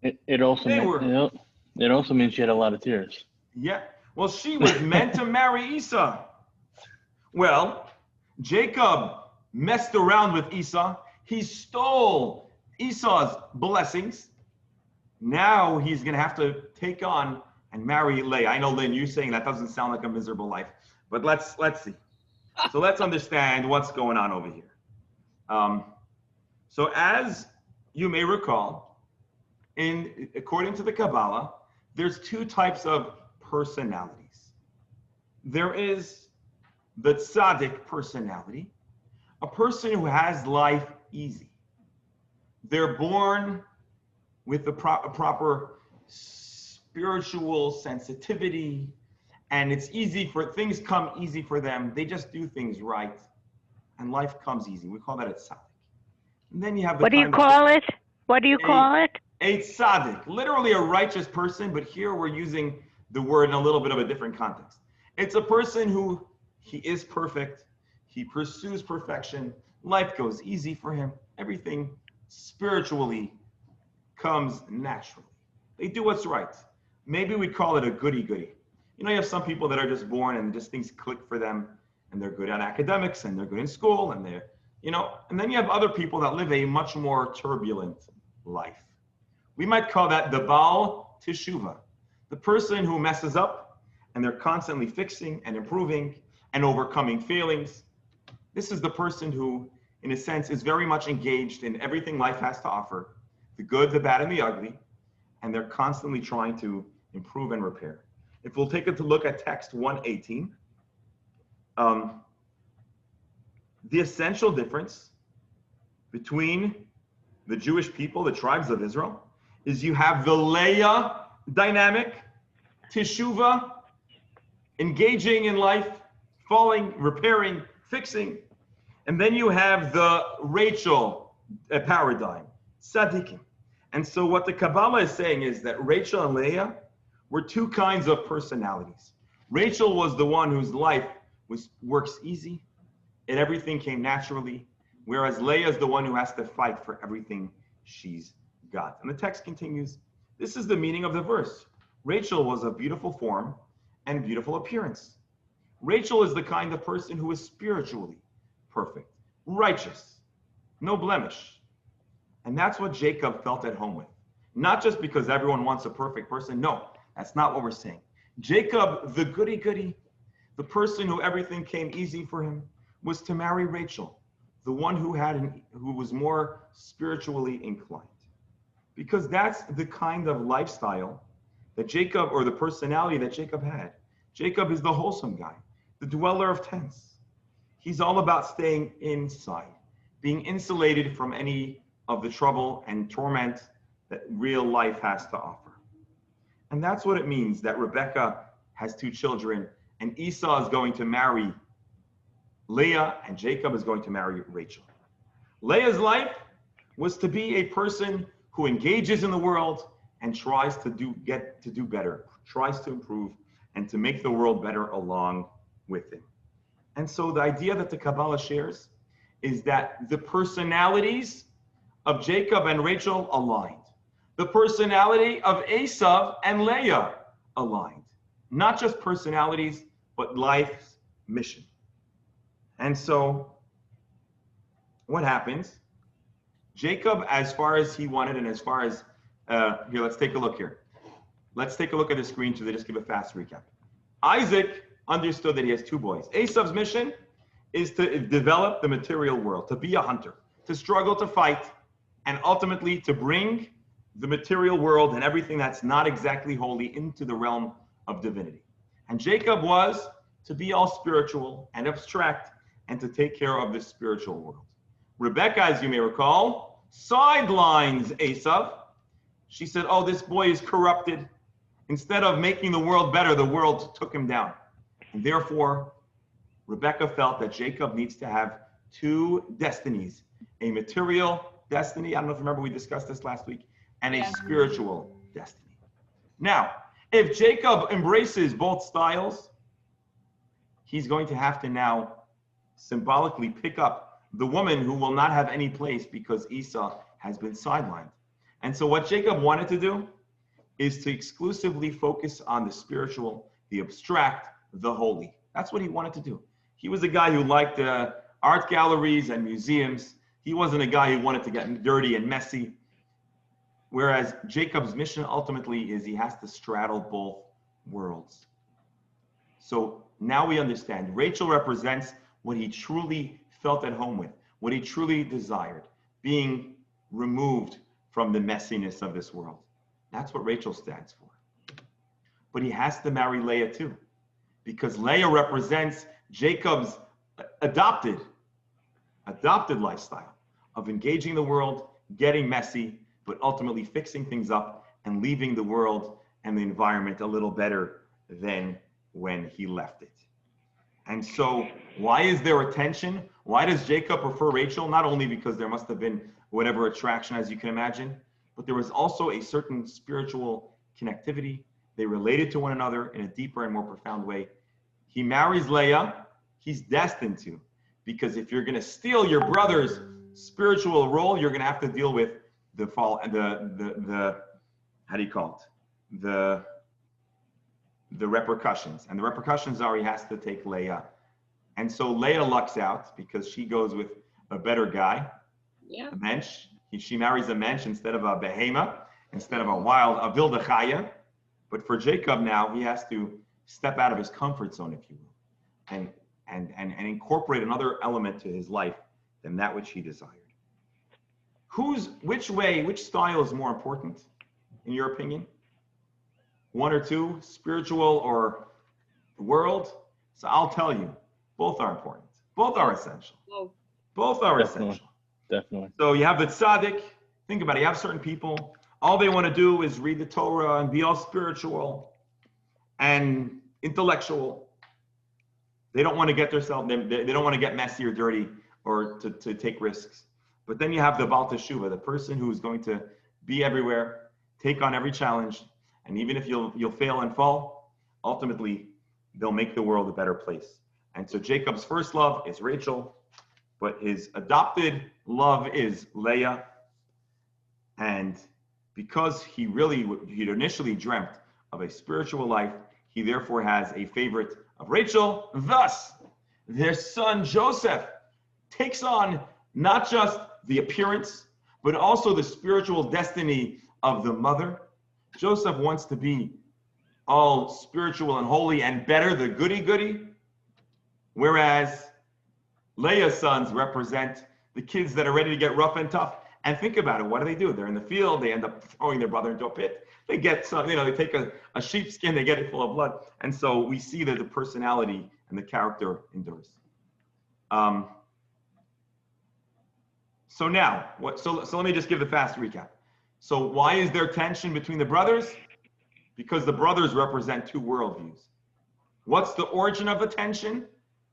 S6: It also means she had a lot of tears.
S1: Yeah. Well, she was meant to marry Esau. Well, Jacob messed around with Esau. He stole Esau's blessings. Now he's going to have to take on and marry Leah. I know, Lynn, you're saying that doesn't sound like a miserable life, but let's see. So let's understand what's going on over here. So as you may recall, according to the Kabbalah, there's two types of personalities. There is the tzaddik personality, a person who has life easy. They're born with the proper spiritual sensitivity, and it's easy for things come easy for them. They just do things right, and life comes easy. We call that a tzaddik. And then you have the
S5: What do you call it? What do you call it?
S1: A tzaddik, literally a righteous person, but here we're using the word in a little bit of a different context. It's a person who he is perfect. He pursues perfection. Life goes easy for him. Everything spiritually comes naturally. They do what's right. Maybe we'd call it a goody-goody. You know, you have some people that are just born and just things click for them, and they're good at academics, and they're good in school, and they're, and then you have other people that live a much more turbulent life. We might call that the Baal Teshuvah, the person who messes up, and they're constantly fixing and improving and overcoming failings. This is the person who, in a sense, is very much engaged in everything life has to offer, the good, the bad, and the ugly, and they're constantly trying to improve and repair. If we'll take a look at text 118, the essential difference between the Jewish people, the tribes of Israel, is you have the Leah dynamic, Teshuvah, engaging in life, falling, repairing, fixing. And then you have the Rachel paradigm, Tzaddikim. And so what the Kabbalah is saying is that Rachel and Leah were two kinds of personalities. Rachel was the one whose life works easy and everything came naturally, whereas Leah is the one who has to fight for everything she's got. And the text continues, this is the meaning of the verse. Rachel was of beautiful form and beautiful appearance. Rachel is the kind of person who is spiritually perfect, righteous, no blemish. And that's what Jacob felt at home with. Not just because everyone wants a perfect person. No, that's not what we're saying. Jacob, the goody-goody, the person who everything came easy for him, was to marry Rachel, the one who was more spiritually inclined. Because that's the kind of lifestyle that Jacob, or the personality that Jacob had. Jacob is the wholesome guy, the dweller of tents. He's all about staying inside, being insulated from any of the trouble and torment that real life has to offer. And that's what it means that Rebecca has 2 children, and Esau is going to marry Leah, and Jacob is going to marry Rachel. Leah's life was to be a person who engages in the world and tries to do better, tries to improve, and to make the world better along with him. And so the idea that the Kabbalah shares is that the personalities of Jacob and Rachel aligned. The personality of Esau and Leah aligned. Not just personalities, but life's mission. And so what happens? Jacob, as far as he wanted, and as far as, here, let's take a look here. Let's take a look at the screen to just give a fast recap. Isaac understood that he has 2 boys. Esau's mission is to develop the material world, to be a hunter, to struggle, to fight, and ultimately to bring the material world and everything that's not exactly holy into the realm of divinity. And Jacob was to be all spiritual and abstract and to take care of the spiritual world. Rebecca, as you may recall, sidelines Esau. She said, oh, this boy is corrupted. Instead of making the world better, the world took him down. And therefore, Rebecca felt that Jacob needs to have 2 destinies, a material destiny, I don't know if you remember we discussed this last week, and a spiritual destiny. Now, if Jacob embraces both styles, he's going to have to now symbolically pick up the woman who will not have any place because Esau has been sidelined. And so what Jacob wanted to do is to exclusively focus on the spiritual, the abstract, the holy. That's what he wanted to do. He was a guy who liked art galleries and museums. He wasn't a guy who wanted to get dirty and messy. Whereas Jacob's mission ultimately is he has to straddle both worlds. So now we understand. Rachel represents what he truly felt at home with, what he truly desired, being removed from the messiness of this world. That's what Rachel stands for. But he has to marry Leah too, because Leah represents Jacob's adopted lifestyle of engaging the world, getting messy, but ultimately fixing things up and leaving the world and the environment a little better than when he left it. And so why is there a tension? Why does Jacob prefer Rachel? Not only because there must have been whatever attraction, as you can imagine, but there was also a certain spiritual connectivity. They related to one another in a deeper and more profound way. He marries Leah. He's destined to, because if you're going to steal your brother's spiritual role, you're going to have to deal with the fall and the how do you call it? The repercussions. And the repercussions are he has to take Leah. And so Leah lucks out because she goes with a better guy, a mensch. She marries a mensch instead of a behema, instead of a wilde chaya. But for Jacob now, he has to step out of his comfort zone, if you will, and incorporate another element to his life than that which he desired. Which style is more important, in your opinion? 1 or 2, spiritual or world? So I'll tell you, both are important. Both are essential. Both are essential.
S6: Definitely.
S1: So you have the tzaddik. Think about it. You have certain people, all they want to do is read the Torah and be all spiritual and intellectual. They don't want to get themselves, they don't want to get messy or dirty or to take risks. But then you have the Baal Teshuvah, the person who is going to be everywhere, take on every challenge, and even if you'll fail and fall, ultimately they'll make the world a better place. And so Jacob's first love is Rachel, but his adopted love is Leah. And because he'd initially dreamt of a spiritual life, he therefore has a favorite of Rachel. Thus, their son Joseph takes on not just the appearance, but also the spiritual destiny of the mother. Joseph wants to be all spiritual and holy and better, the goody-goody, whereas Leah's sons represent the kids that are ready to get rough and tough. And think about it, what do? They're in the field, they end up throwing their brother into a pit. They get some, they take a sheepskin, they get it full of blood. And so we see that the personality and the character endures. So now, so let me just give the fast recap. So why is there tension between the brothers? Because the brothers represent two worldviews. What's the origin of the tension?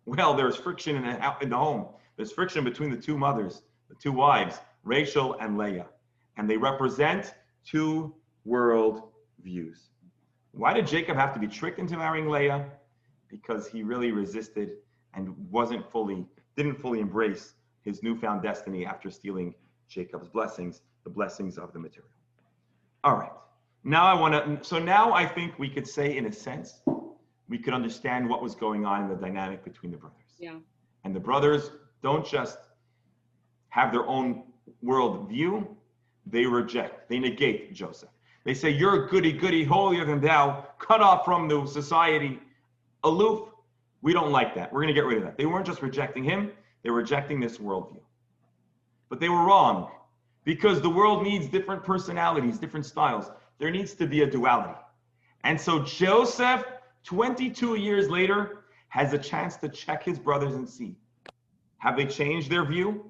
S1: Well, there's friction in the home. There's friction between the two mothers, the two wives, Rachel and Leah. And they represent two world views. Why did Jacob have to be tricked into marrying Leah? Because he really resisted and didn't fully embrace his newfound destiny after stealing Jacob's blessings, the blessings of the material. All right. Now I think we could say, in a sense, we could understand what was going on in the dynamic between the brothers.
S4: Yeah.
S1: And the brothers don't just have their own world view, they negate Joseph. They say, you're goody, holier than thou, cut off from the society, aloof. We don't like that. We're going to get rid of that. They weren't just rejecting him, they were rejecting this worldview. But they were wrong, because the world needs different personalities, different styles. There needs to be a duality. And so Joseph, 22 years later, has a chance to check his brothers and see, have they changed their view?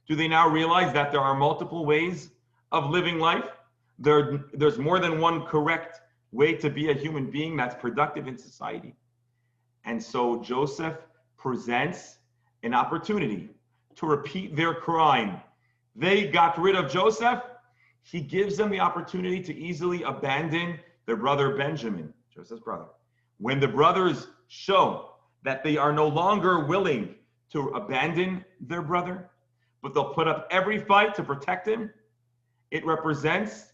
S1: Do they now realize that there are multiple ways of living life? There's more than one correct way to be a human being that's productive in society. And so Joseph presents an opportunity to repeat their crime. They got rid of Joseph. He gives them the opportunity to easily abandon their brother Benjamin, Joseph's brother. When the brothers show that they are no longer willing to abandon their brother, but they'll put up every fight to protect him, it represents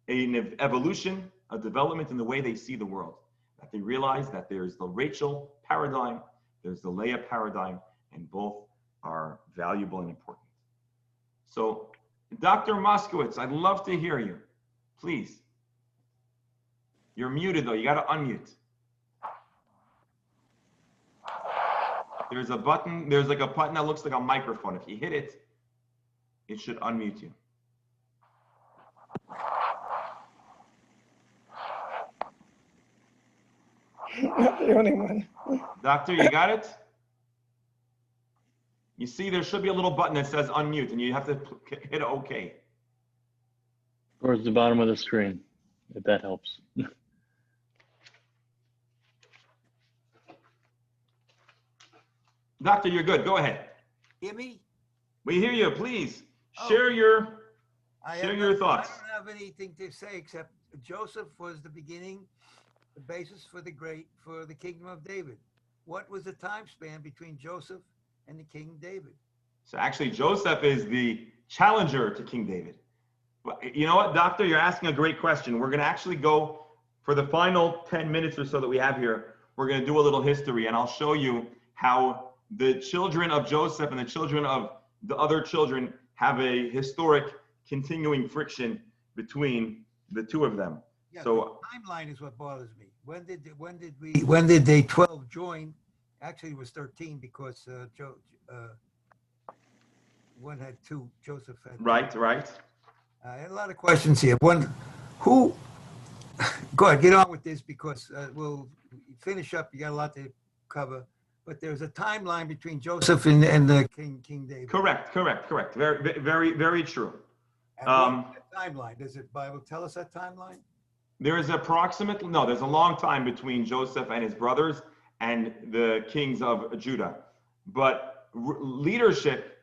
S1: an evolution, a development in the way they see the world. That they realize that there's the Rachel paradigm, there's the Leah paradigm, and both are valuable and important. So, Dr. Moskowitz, I'd love to hear you. Please. You're muted though, you gotta unmute. There's a button, there's like a button that looks like a microphone. If you hit it, it should unmute you.
S7: Not the only one.
S1: Doctor, you got it? You see, there should be a little button that says unmute, and you have to hit OK.
S6: Towards the bottom of the screen, if that helps.
S1: Doctor, you're good. Go ahead.
S8: Hear me?
S1: We hear you. Please share your thoughts.
S8: I don't have anything to say except Joseph was the beginning, the basis for the kingdom of David. What was the time span between Joseph and the King David?
S1: So actually, Joseph is the challenger to King David. You know what, Doctor? You're asking a great question. We're going to actually go for the final 10 minutes or so that we have here. We're going to do a little history, and I'll show you how the children of Joseph and the children of the other children have a historic continuing friction between the two of them.
S8: Yeah,
S1: so
S8: the timeline is what bothers me. When did they 12 join? Actually, it was 13 because one had two. Joseph had
S1: right.
S8: I had a lot of questions here. One, who? Go ahead, get on with this because we'll finish up. You got a lot to cover. But there's a timeline between Joseph and the King David.
S1: Correct. Very true.
S8: And what's that timeline? Does the Bible tell us that timeline?
S1: There's a long time between Joseph and his brothers and the kings of Judah. But leadership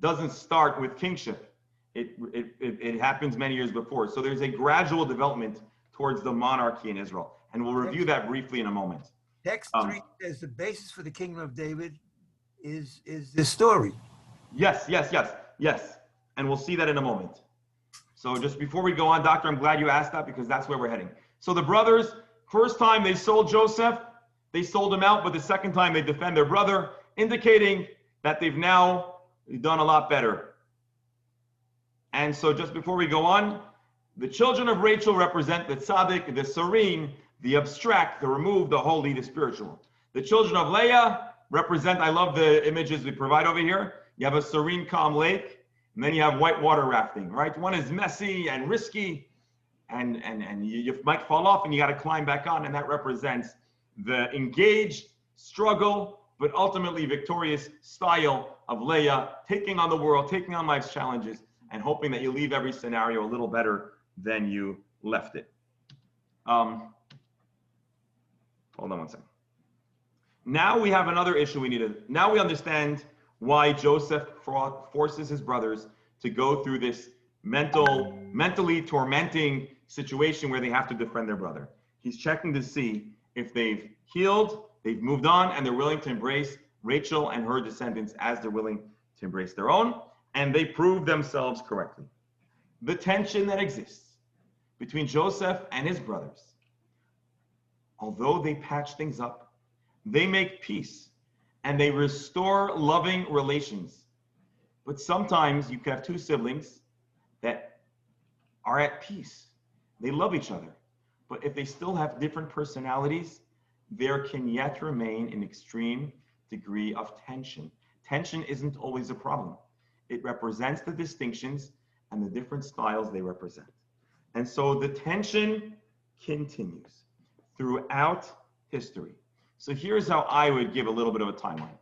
S1: doesn't start with kingship. It happens many years before. So there's a gradual development towards the monarchy in Israel. And we'll review that briefly in a moment.
S8: Text 3 says the basis for the kingdom of David is this story.
S1: Yes. And we'll see that in a moment. So just before we go on, Doctor, I'm glad you asked that because that's where we're heading. So the brothers, first time they sold Joseph, they sold him out, but the second time they defend their brother, indicating that they've now done a lot better. And so just before we go on, the children of Rachel represent the tzaddik, the serene, the abstract, the removed, the holy, the spiritual. The children of Leah represent, I love the images we provide over here. You have a serene, calm lake, and then you have whitewater rafting, right? One is messy and risky, and you might fall off and you got to climb back on, and that represents the engaged struggle, but ultimately victorious style of Leah, taking on the world, taking on life's challenges, and hoping that you leave every scenario a little better than you left it. Hold on one second. Now we have another issue now we understand why Joseph forces his brothers to go through this mentally tormenting situation where they have to defend their brother. He's checking to see if they've healed, they've moved on, and they're willing to embrace Rachel and her descendants as they're willing to embrace their own, and they prove themselves correctly. The tension that exists between Joseph and his brothers, although they patch things up, they make peace, and they restore loving relations. But sometimes you can have two siblings that are at peace. They love each other. But if they still have different personalities, there can yet remain an extreme degree of tension. Tension isn't always a problem. It represents the distinctions and the different styles they represent. And so the tension continues throughout history. So here's how I would give a little bit of a timeline.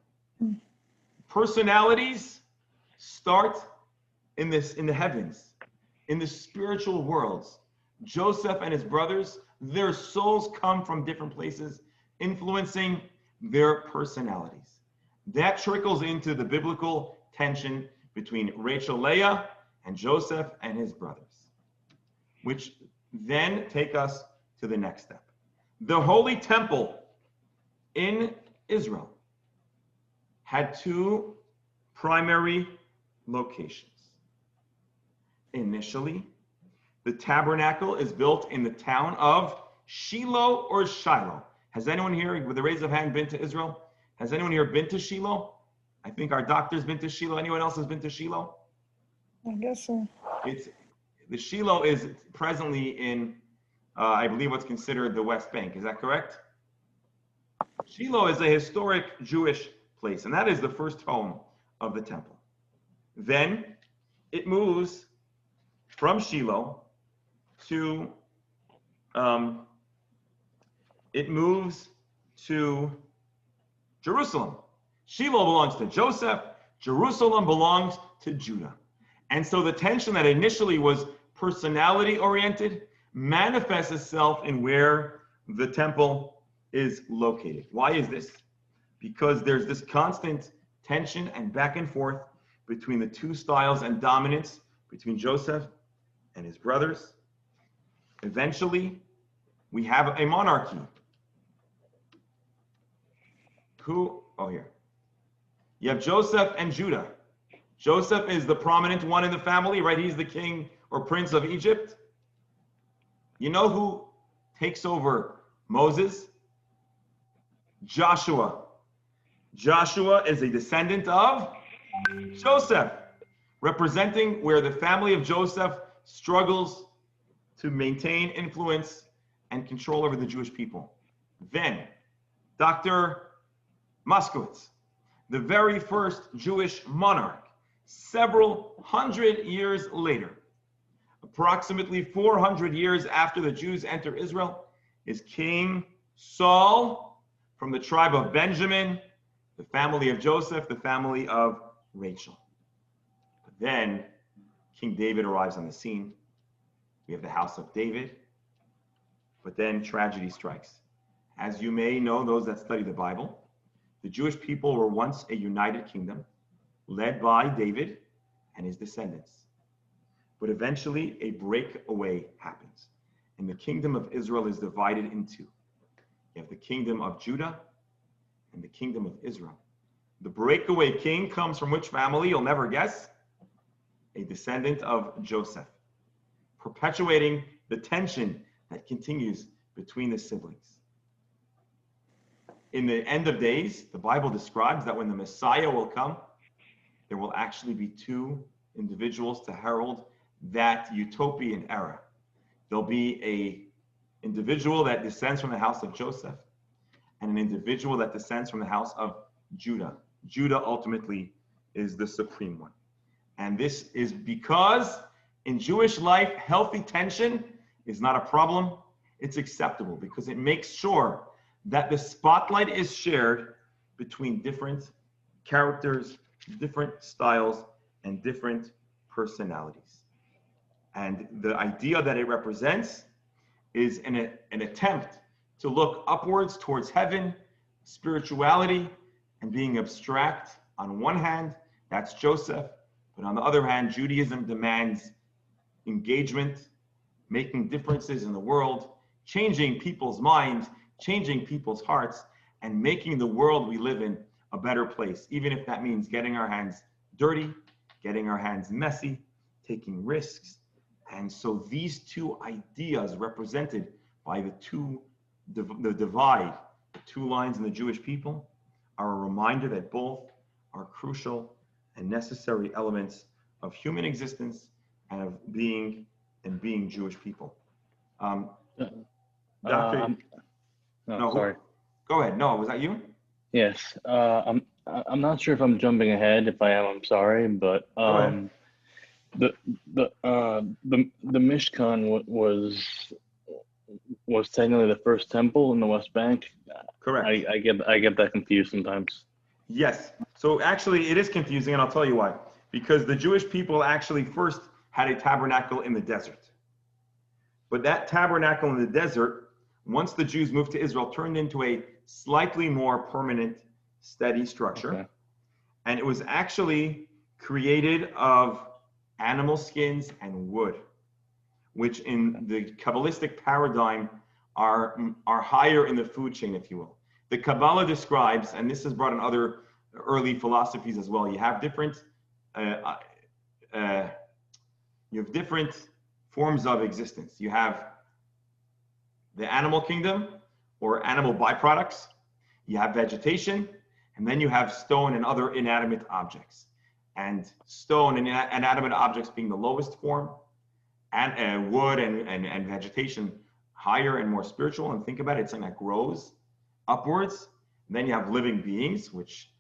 S1: Personalities start in the heavens, in the spiritual worlds. Joseph and his brothers, their souls come from different places, influencing their personalities. That trickles into the biblical tension between Rachel, Leah, and Joseph and his brothers, which then take us to the next step. The Holy Temple in Israel had two primary locations. Initially, the tabernacle is built in the town of Shiloh or Shiloh. Has anyone here, with a raise of hand, been to Israel? Has anyone here been to Shiloh? I think our doctor's been to Shiloh. Anyone else has been to Shiloh?
S7: I guess so.
S1: The Shiloh is presently in, I believe, what's considered the West Bank. Is that correct? Shiloh is a historic Jewish place, and that is the first home of the temple. Then it moves from Shiloh to Jerusalem. Shiloh belongs to Joseph. Jerusalem belongs to Judah. And so the tension that initially was personality oriented manifests itself in where the temple is located. Why is this? Because there's this constant tension and back and forth between the two styles and dominance between Joseph and his brothers. Eventually, we have a monarchy. You have Joseph and Judah. Joseph is the prominent one in the family, right? He's the king or prince of Egypt. You know who takes over Moses? Joshua. Joshua is a descendant of Joseph, representing where the family of Joseph struggles to maintain influence and control over the Jewish people. Then, Dr. Moskowitz, the very first Jewish monarch, several hundred years later, approximately 400 years after the Jews enter Israel, is King Saul from the tribe of Benjamin, the family of Joseph, the family of Rachel. But then King David arrives on the scene. We have the house of David. But then tragedy strikes. As you may know, those that study the Bible, the Jewish people were once a united kingdom led by David and his descendants. But eventually a breakaway happens, and the kingdom of Israel is divided in two. You have the kingdom of Judah and the kingdom of Israel. The breakaway king comes from which family? You'll never guess. A descendant of Joseph, perpetuating the tension that continues between the siblings. In the end of days, the Bible describes that when the Messiah will come, there will actually be two individuals to herald that utopian era. There'll be an individual that descends from the house of Joseph and an individual that descends from the house of Judah. Judah ultimately is the supreme one. And this is because in Jewish life, healthy tension is not a problem. It's acceptable because it makes sure that the spotlight is shared between different characters, different styles, and different personalities. And the idea that it represents is an attempt to look upwards towards heaven, spirituality, and being abstract. On one hand, that's Joseph, but on the other hand, Judaism demands engagement, making differences in the world, changing people's minds, changing people's hearts, and making the world we live in a better place, even if that means getting our hands dirty, getting our hands messy, taking risks. And so these two ideas represented by the divide, the two lines in the Jewish people, are a reminder that both are crucial and necessary elements of human existence and of being Jewish people. Doctor,
S6: no, sorry.
S1: Go ahead. No, was that you?
S6: Yes. I'm not sure if I'm jumping ahead. If I am, I'm sorry. But the Mishkan was technically the first temple in the West Bank.
S1: Correct.
S6: I get that confused sometimes.
S1: Yes. So actually, it is confusing, and I'll tell you why. Because the Jewish people actually first had a tabernacle in the desert. But that tabernacle in the desert, once the Jews moved to Israel, turned into a slightly more permanent, steady structure. Okay. And it was actually created of animal skins and wood, which in the Kabbalistic paradigm are higher in the food chain, if you will. The Kabbalah describes, and this is brought in other early philosophies as well, you have different forms of existence. You have the animal kingdom or animal byproducts, you have vegetation, and then you have stone and other inanimate objects. And stone and inanimate objects being the lowest form, and wood and vegetation higher and more spiritual. And think about it, it's something that grows upwards. And then you have living beings, which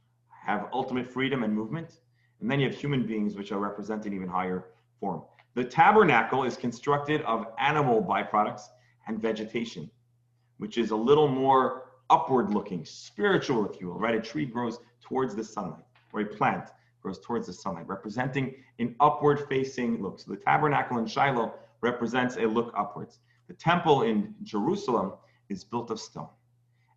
S1: have ultimate freedom and movement. And then you have human beings, which are represented in even higher form. The tabernacle is constructed of animal byproducts and vegetation, which is a little more upward looking, spiritual, if you will, right? A tree grows towards the sunlight, or a plant grows towards the sunlight, representing an upward facing look. So the tabernacle in Shiloh represents a look upwards. The temple in Jerusalem is built of stone,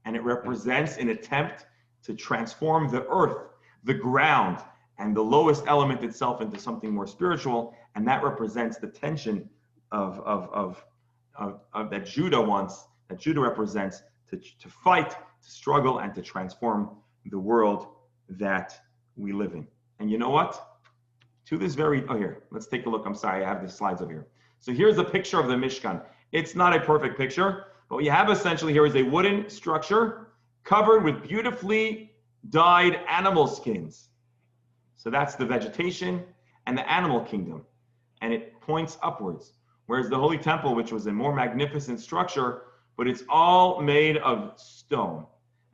S1: and it represents an attempt to transform the earth, the ground, and the lowest element itself into something more spiritual. And that represents the tension of that Judah wants, that Judah represents, to fight, to struggle, and to transform the world that we live in. And you know what? To this very, here, let's take a look. I'm sorry, I have the slides over here. So here's a picture of the Mishkan. It's not a perfect picture, but what you have essentially here is a wooden structure covered with beautifully dyed animal skins. So that's the vegetation and the animal kingdom, and it points upwards. Whereas the Holy Temple, which was a more magnificent structure, but it's all made of stone.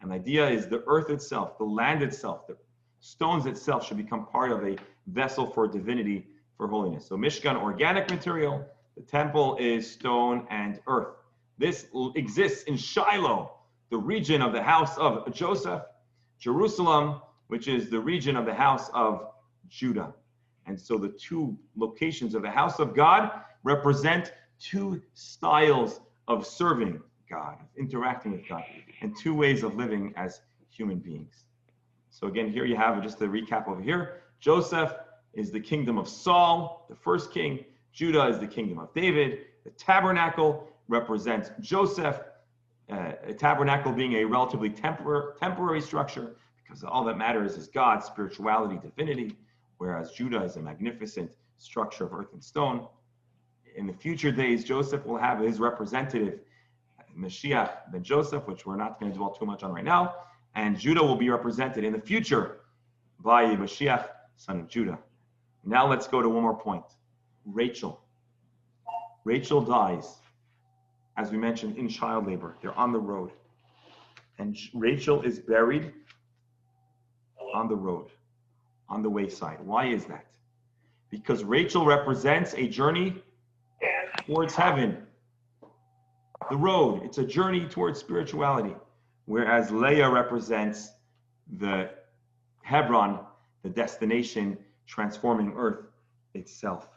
S1: And the idea is the earth itself, the land itself, the stones itself should become part of a vessel for divinity, for holiness. So Mishkan, organic material, the temple is stone and earth. This exists in Shiloh, the region of the house of Joseph, Jerusalem, which is the region of the house of Judah. And so the two locations of the house of God represent two styles of serving God, of interacting with God, and two ways of living as human beings. So again, here you have just a recap over here. Joseph is the kingdom of Saul, the first king. Judah is the kingdom of David. The tabernacle represents Joseph, a tabernacle being a relatively temporary structure, because all that matters is God, spirituality, divinity, whereas Judah is a magnificent structure of earth and stone. In the future days, Joseph will have his representative, Mashiach ben Joseph, which we're not going to dwell too much on right now, and Judah will be represented in the future by Mashiach, son of Judah. Now let's go to one more point. Rachel. Rachel dies, as we mentioned, in child labor. They're on the road. And Rachel is buried on the road, on the wayside. Why is that? Because Rachel represents a journey towards heaven. The road, it's a journey towards spirituality. Whereas Leah represents the Hebron, the destination transforming earth itself.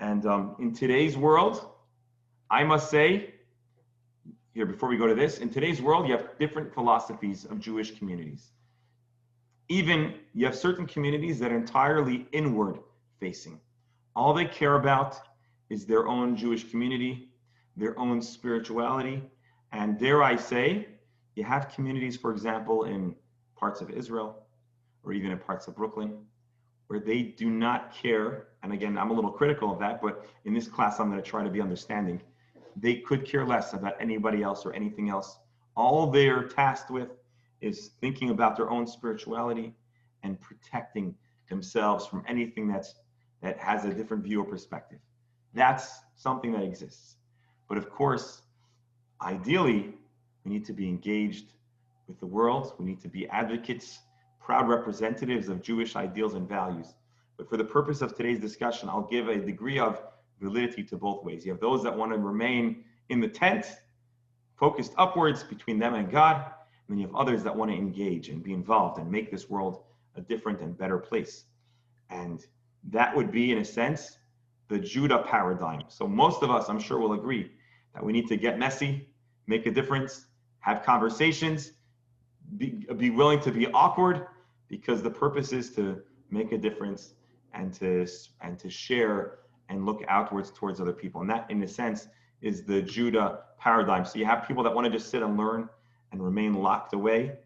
S1: And in today's world, I must say, here before we go to this, in today's world, you have different philosophies of Jewish communities. Even you have certain communities that are entirely inward facing. All they care about is their own Jewish community, their own spirituality. And dare I say, you have communities, for example, in parts of Israel, or even in parts of Brooklyn, where they do not care. And again, I'm a little critical of that, but in this class, I'm going to try to be understanding. They could care less about anybody else or anything else. All they're tasked with is thinking about their own spirituality and protecting themselves from anything that has a different view or perspective. That's something that exists. But of course, ideally, we need to be engaged with the world. We need to be advocates, proud representatives of Jewish ideals and values. But for the purpose of today's discussion, I'll give a degree of validity to both ways. You have those that want to remain in the tent, focused upwards between them and God, and then you have others that want to engage and be involved and make this world a different and better place. And that would be, in a sense, the Judah paradigm. So most of us, I'm sure, will agree that we need to get messy, make a difference, have conversations, be willing to be awkward, because the purpose is to make a difference and to share and look outwards towards other people. And that, in a sense, is the Judah paradigm. So you have people that want to just sit and learn and remain locked away.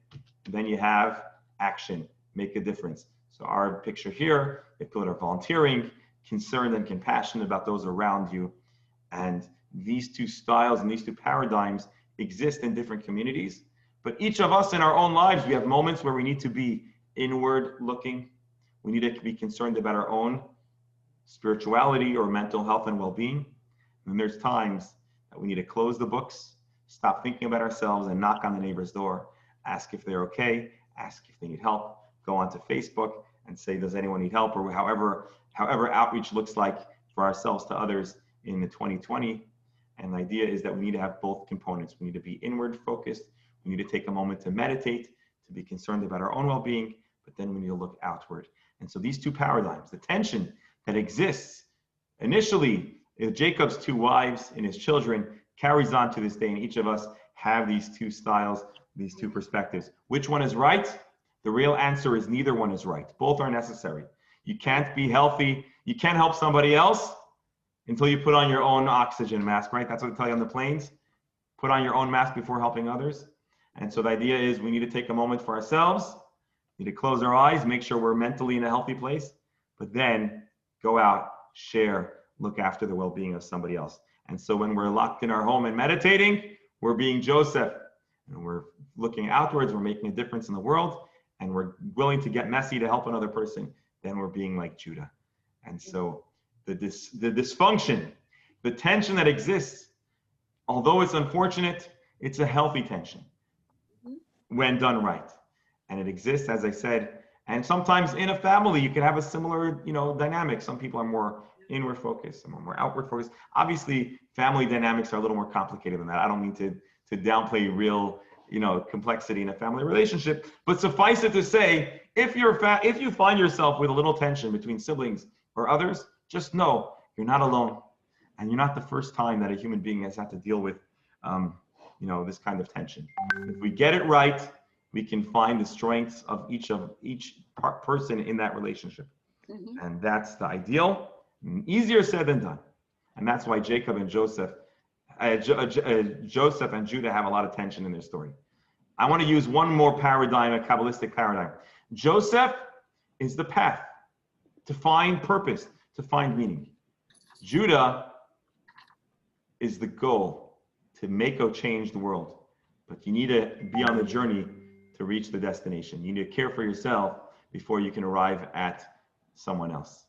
S1: Then you have action, make a difference. So our picture here, if people are volunteering, concerned and compassionate about those around you. And these two styles and these two paradigms exist in different communities. But each of us in our own lives, we have moments where we need to be inward looking. We need to be concerned about our own spirituality or mental health and well-being. And there's times that we need to close the books, stop thinking about ourselves, and knock on the neighbor's door, ask if they're okay, ask if they need help, go onto Facebook and say, does anyone need help? Or however outreach looks like for ourselves to others in the 2020. And the idea is that we need to have both components. We need to be inward focused. We need to take a moment to meditate, to be concerned about our own well-being, but then we need to look outward. And so these two paradigms, the tension that exists initially in Jacob's two wives and his children, carries on to this day, and each of us have these two styles, these two perspectives. Which one is right? The real answer is neither one is right. Both are necessary. You can't be healthy. You can't help somebody else until you put on your own oxygen mask, right? That's what they tell you on the planes. Put on your own mask before helping others. And so the idea is we need to take a moment for ourselves, need to close our eyes, make sure we're mentally in a healthy place, but then go out, share, look after the well-being of somebody else. And so when we're locked in our home and meditating, we're being Joseph, and we're looking outwards, we're making a difference in the world, and we're willing to get messy to help another person, then we're being like Judah. And so the dysfunction, the tension that exists, although it's unfortunate, it's a healthy tension when done right. And it exists, as I said, and sometimes in a family, you can have a similar, dynamic. Some people are more inward focused, some are more outward focused. Obviously, family dynamics are a little more complicated than that. I don't mean to downplay real, complexity in a family relationship, but suffice it to say, if you find yourself with a little tension between siblings or others, just know you're not alone, and you're not the first time that a human being has had to deal with, this kind of tension. If we get it right, we can find the strengths of each person in that relationship. Mm-hmm. And that's the ideal. Easier said than done. And that's why Jacob and Joseph and Judah have a lot of tension in their story. I want to use one more paradigm, a Kabbalistic paradigm. Joseph is the path to find purpose, to find meaning. Judah is the goal to make or change the world. But you need to be on the journey to reach the destination. You need to care for yourself before you can arrive at someone else.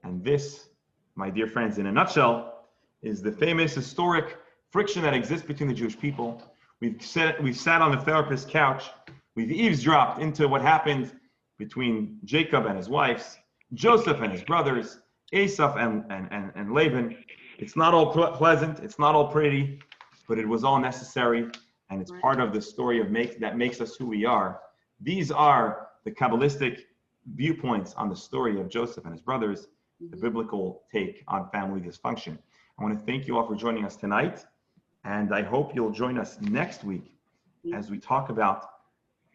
S1: And this, my dear friends, in a nutshell, is the famous historic friction that exists between the Jewish people. We've sat on the therapist's couch. We've eavesdropped into what happened between Jacob and his wives, Joseph and his brothers, Esau and Laban. It's not all pleasant. It's not all pretty, but it was all necessary. And it's part of the story that makes us who we are. These are the Kabbalistic viewpoints on the story of Joseph and his brothers, the biblical take on family dysfunction. I want to thank you all for joining us tonight, and I hope you'll join us next week as we talk about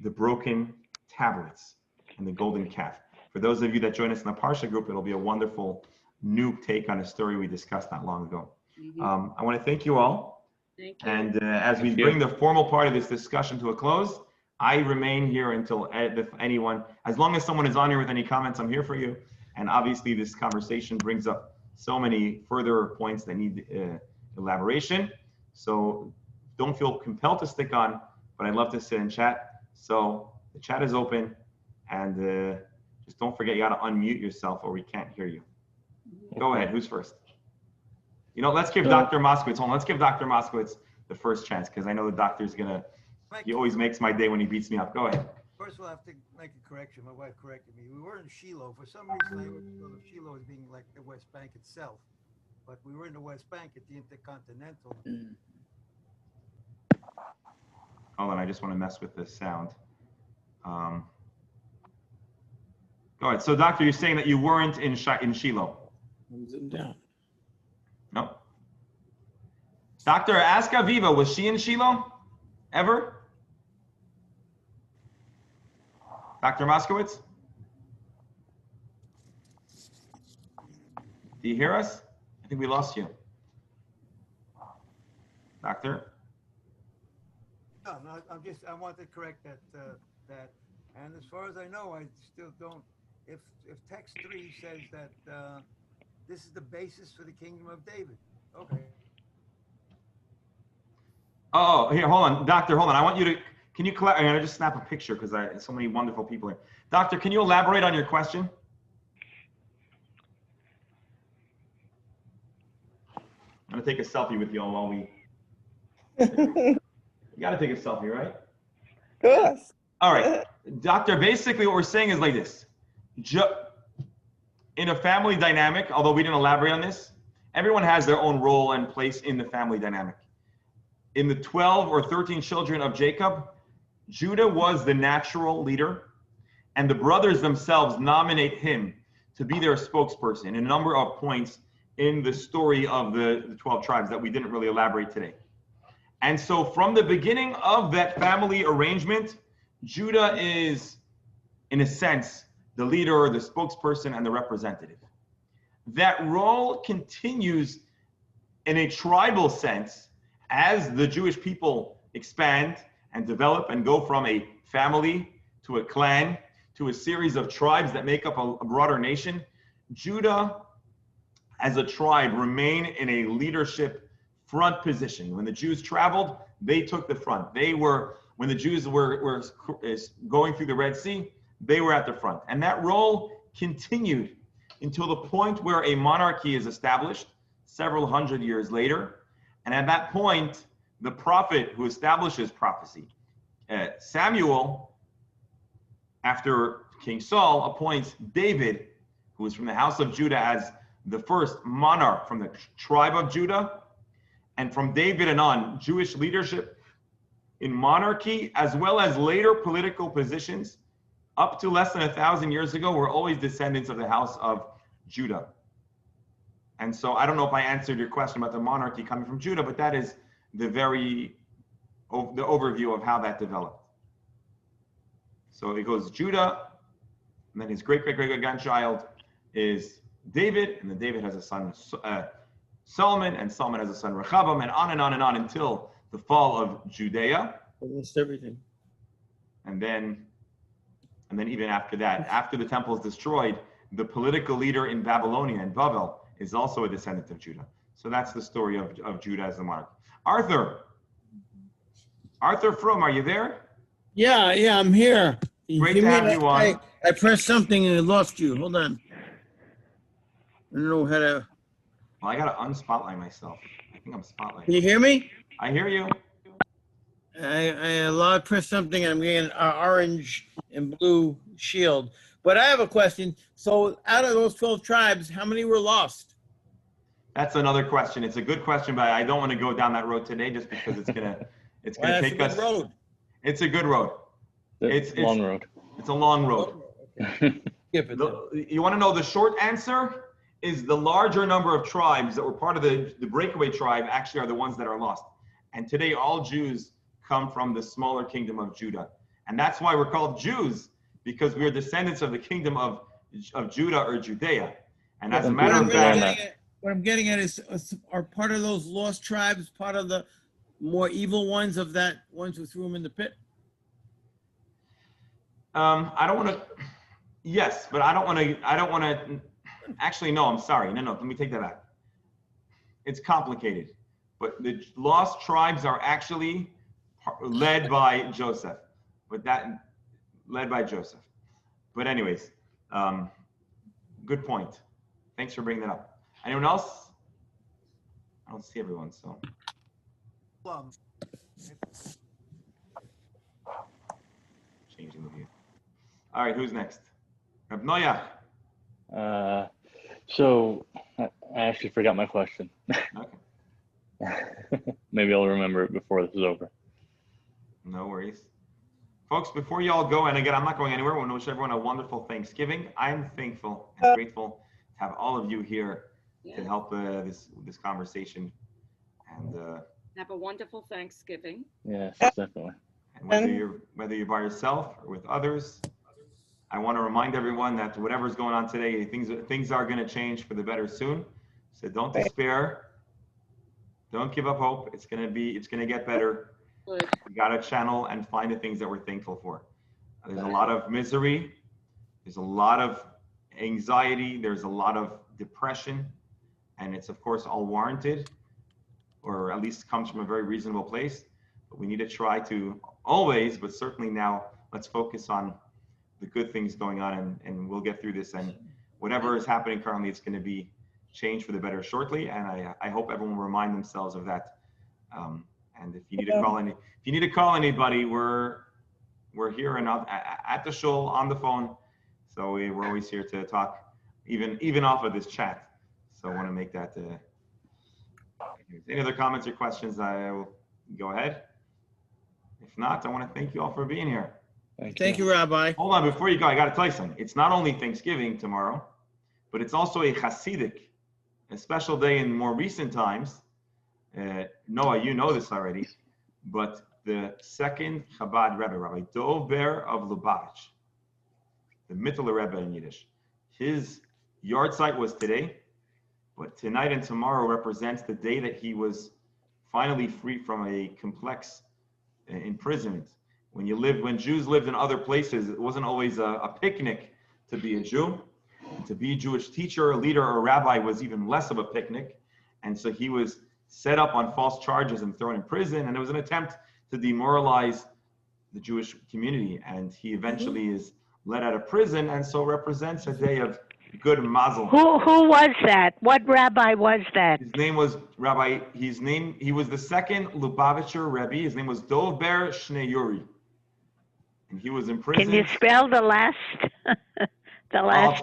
S1: the broken tablets and the golden calf. For those of you that join us in the Parsha group, it'll be a wonderful new take on a story we discussed not long ago. I want to thank you all.
S4: Thank you.
S1: And as we bring the formal part of this discussion to a close, I remain here until if anyone, as long as someone is on here with any comments, I'm here for you. And obviously this conversation brings up so many further points that need elaboration. So don't feel compelled to stick on, but I'd love to sit and chat. So the chat is open, and just don't forget, you got to unmute yourself or we can't hear you. Go ahead. Who's first? You know, let's give Dr. Moskowitz, hold on. Let's give Dr. Moskowitz the first chance, because I know the doctor's he always makes my day when he beats me up. Go ahead.
S8: First of all, I have to make a correction. My wife corrected me. We were in Shiloh. For some reason, I would thought of Shiloh as being like the West Bank itself. But we were in the West Bank at the Intercontinental.
S1: Hold on, I just want to mess with this sound. Go ahead. So, doctor, you're saying that you weren't in Shiloh?
S9: I'm zoomed down.
S1: No. Dr. Aska Viva, was she in Shiloh? Ever? Dr. Moskowitz? Do you hear us? I think we lost you. Doctor?
S8: No, I want to correct that. And as far as I know, I still don't. If text 3 says that this is the basis for the kingdom of David, okay.
S1: Oh, here, hold on, doctor, hold on. I want you to. Can you I'm gonna just snap a picture because so many wonderful people here. Doctor, can you elaborate on your question? I'm gonna take a selfie with you all while we. You gotta take a selfie, right?
S7: Of course.
S1: All right, doctor. Basically, what we're saying is like this: in a family dynamic, although we didn't elaborate on this, everyone has their own role and place in the family dynamic. In the 12 or 13 children of Jacob, Judah was the natural leader, and the brothers themselves nominate him to be their spokesperson in a number of points in the story of the 12 tribes that we didn't really elaborate today. And so from the beginning of that family arrangement, Judah is, in a sense, the leader, the spokesperson, and the representative. That role continues in a tribal sense as the Jewish people expand and develop and go from a family to a clan to a series of tribes that make up a broader nation. Judah as a tribe remain in a leadership front position. When the Jews traveled, they took the front. When the Jews were going through the Red Sea, they were at the front. And that role continued until the point where a monarchy is established several hundred years later. And at that point, the prophet who establishes prophecy, Samuel, after King Saul, appoints David, who is from the house of Judah, as the first monarch from the tribe of Judah. And from David and on, Jewish leadership in monarchy, as well as later political positions, up to less than 1,000 years ago, were always descendants of the house of Judah. And so I don't know if I answered your question about the monarchy coming from Judah, but that is the overview of how that developed. So it goes Judah, and then his great-great-great-grandchild is David, and then David has a son, Solomon, and Solomon has a son, Rehoboam, and on and on and on until the fall of Judea.
S9: Almost everything.
S1: And then even after that, after the temple is destroyed, the political leader in Babylonia and Babel is also a descendant of Judah. So that's the story of Judah as the monarch. Arthur Fromm, are you there?
S9: Yeah, I'm here.
S1: Great to have you on.
S9: I pressed something and I lost you. Hold on. I don't know how to.
S1: Well, I got to unspotlight myself. I think I'm spotlighting.
S9: Can you hear me?
S1: I hear you.
S9: I pressed something and I'm getting an orange and blue shield. But I have a question. So out of those 12 tribes, how many were lost?
S1: That's another question. It's a good question, but I don't want to go down that road today just because it's gonna take us.
S9: Road.
S1: It's a good road.
S6: It's long road.
S1: It's a long road.
S9: Skip it. then.
S1: You want to know the short answer is the larger number of tribes that were part of the breakaway tribe actually are the ones that are lost. And today all Jews come from the smaller kingdom of Judah. And that's why we're called Jews, because we are descendants of the kingdom of Judah or Judea. And as a
S6: What
S1: matter
S6: I'm
S1: of
S6: getting
S1: fact,
S6: at-
S9: What I'm getting at is, are part of those lost tribes part of the more evil ones of that ones who threw them in the pit?
S1: I don't want to, yes, but I don't want to, actually, no, I'm sorry. No, let me take that back. It's complicated, but the lost tribes are actually led by Joseph, led by Joseph. But anyways, good point. Thanks for bringing that up. Anyone else? I don't see everyone, so. Changing the view. All right, who's next? Reb Noyach.
S6: So I actually forgot my question.
S1: Okay,
S6: Maybe I'll remember it before this is over.
S1: no worries. Folks, before you all go, and again, I'm not going anywhere. I want to wish everyone a wonderful Thanksgiving. I'm thankful and grateful to have all of you here to help this conversation. And
S4: Have a wonderful Thanksgiving.
S6: Yes, definitely.
S1: and whether you're by yourself or with others, I want to remind everyone that whatever's going on today, things are going to change for the better soon. So don't despair. Don't give up hope. It's going to get better.
S4: Good.
S1: We got to channel and find the things that we're thankful for. There's a lot of misery. There's a lot of anxiety. There's a lot of depression. And it's, of course, all warranted, or at least comes from a very reasonable place. But we need to try to always, but certainly now, let's focus on the good things going on, and we'll get through this. And whatever is happening currently, it's going to be changed for the better shortly. And I hope everyone will remind themselves of that. And if you need to call anybody, we're here and at the shul on the phone. So we're always here to talk, even off of this chat. So I want to make that. Any other comments or questions? I will go ahead. If not, I want to thank you all for being here.
S9: Thank you, Rabbi.
S1: Hold on, before you go, I got to tell you something. It's not only Thanksgiving tomorrow, but it's also a Hasidic, a special day in more recent times. Noah, you know this already, but the second Chabad Rebbe, Rabbi Dov Ber of Lubavitch, the Mittler Rebbe in Yiddish, his yard site was today, but tonight and tomorrow represents the day that he was finally free from a complex imprisonment. When Jews lived in other places, it wasn't always a picnic to be a Jew. To be a Jewish teacher, a leader, or a rabbi was even less of a picnic. And so he was set up on false charges and thrown in prison. And it was an attempt to demoralize the Jewish community. And he eventually is let out of prison, and so represents a day of good mazel.
S5: Who was that? What rabbi was that?
S1: His name was he was the second Lubavitcher Rebbe. His name was Dov Ber Shnei-Yuri. And he was in prison.
S5: Can you spell the last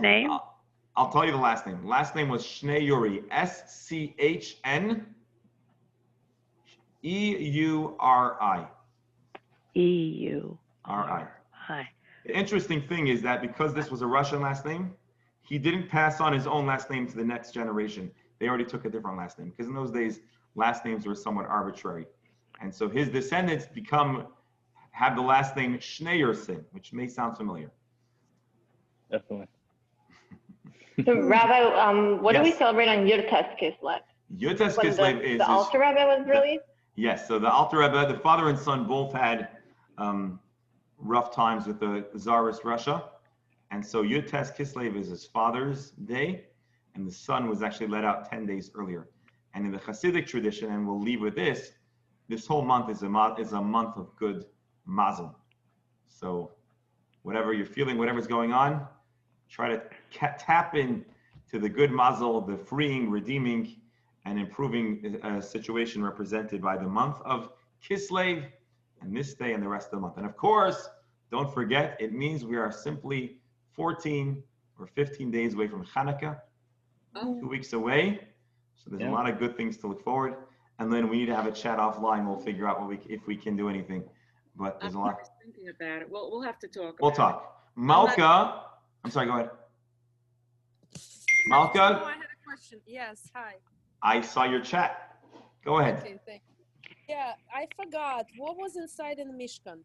S5: name?
S1: I'll tell you the last name. Last name was Shnei-Yuri. Scheneuri.
S5: Euri.
S1: The interesting thing is that because this was a Russian last name, he didn't pass on his own last name to the next generation. They already took a different last name, because in those days, last names were somewhat arbitrary. And so his descendants have the last name Schneerson, which may sound familiar.
S6: Definitely.
S10: So, Rabbi, what do we
S1: Yes.
S10: celebrate on Yud Tes Kislev?
S1: Yud Tes
S10: When
S1: Kislev is
S10: the Alter Rebbe was released?
S1: Yes, so the Alter Rebbe, the father and son both had rough times with the Tsarist Russia. And so Yud Tes Kislev is his father's day, and the son was actually let out 10 days earlier. And in the Hasidic tradition, and we'll leave with this whole month is a month of good mazel. So whatever you're feeling, whatever's going on, try to tap in to the good mazel, the freeing, redeeming, and improving situation represented by the month of Kislev, and this day and the rest of the month. And of course, don't forget, it means we are simply 14 or 15 days away from Hanukkah, 2 weeks away. So there's a lot of good things to look forward. And then we need to have a chat offline. We'll figure out if we can do anything but there's a
S4: I
S1: lot.
S4: was thinking about it. We'll have to talk.
S1: We'll
S4: about
S1: talk. Malka, I'm sorry, go ahead. Malka,
S11: No, I had a question. Yes, hi.
S1: I saw your chat. Go ahead.
S11: Okay, thank you. Yeah, I forgot. What was inside in the Mishkan?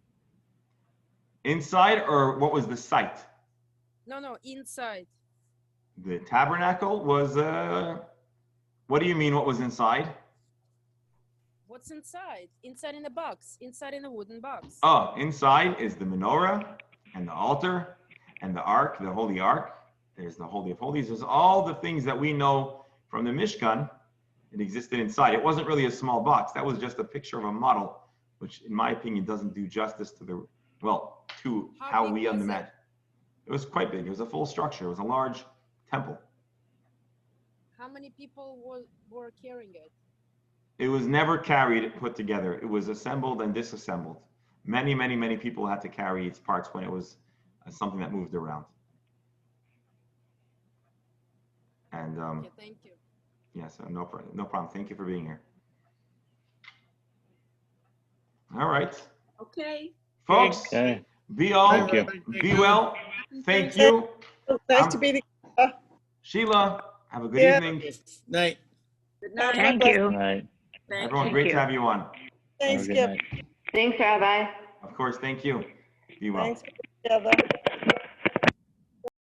S1: Inside, or what was the site?
S11: No, inside.
S1: The tabernacle was, what do you mean what was inside?
S11: What's inside? Inside in a box. Inside in a wooden box.
S1: Oh, inside is the menorah and the altar and the ark, the holy ark. There's the Holy of Holies. There's all the things that we know from the Mishkan. It existed inside. It wasn't really a small box. That was just a picture of a model, which in my opinion doesn't do justice to the, well, to how
S11: big
S1: we
S11: was
S1: imagine. It was quite big. It was a full structure. It was a large temple.
S11: How many people were carrying it?
S1: It was never carried, put together. It was assembled and disassembled. Many, many, many people had to carry its parts when it was something that moved around. And
S11: Okay, thank you.
S1: yes, no problem. Thank you for being here. All right,
S4: Okay.
S1: folks.
S6: Okay.
S1: Be all.
S6: Thank you.
S1: Be well. Thank you.
S7: Nice to be together.
S1: Sheila, have a good
S7: Yeah.
S1: evening.
S9: Night.
S4: Good night.
S5: Thank
S6: All
S5: you.
S6: right.
S4: Thank
S1: Everyone,
S4: you.
S1: great
S5: you.
S1: to have you on.
S6: Have a good
S7: Thanksgiving.
S6: night.
S10: Thanks, Rabbi.
S1: Of course, thank you. Be well.
S7: Thanks for together.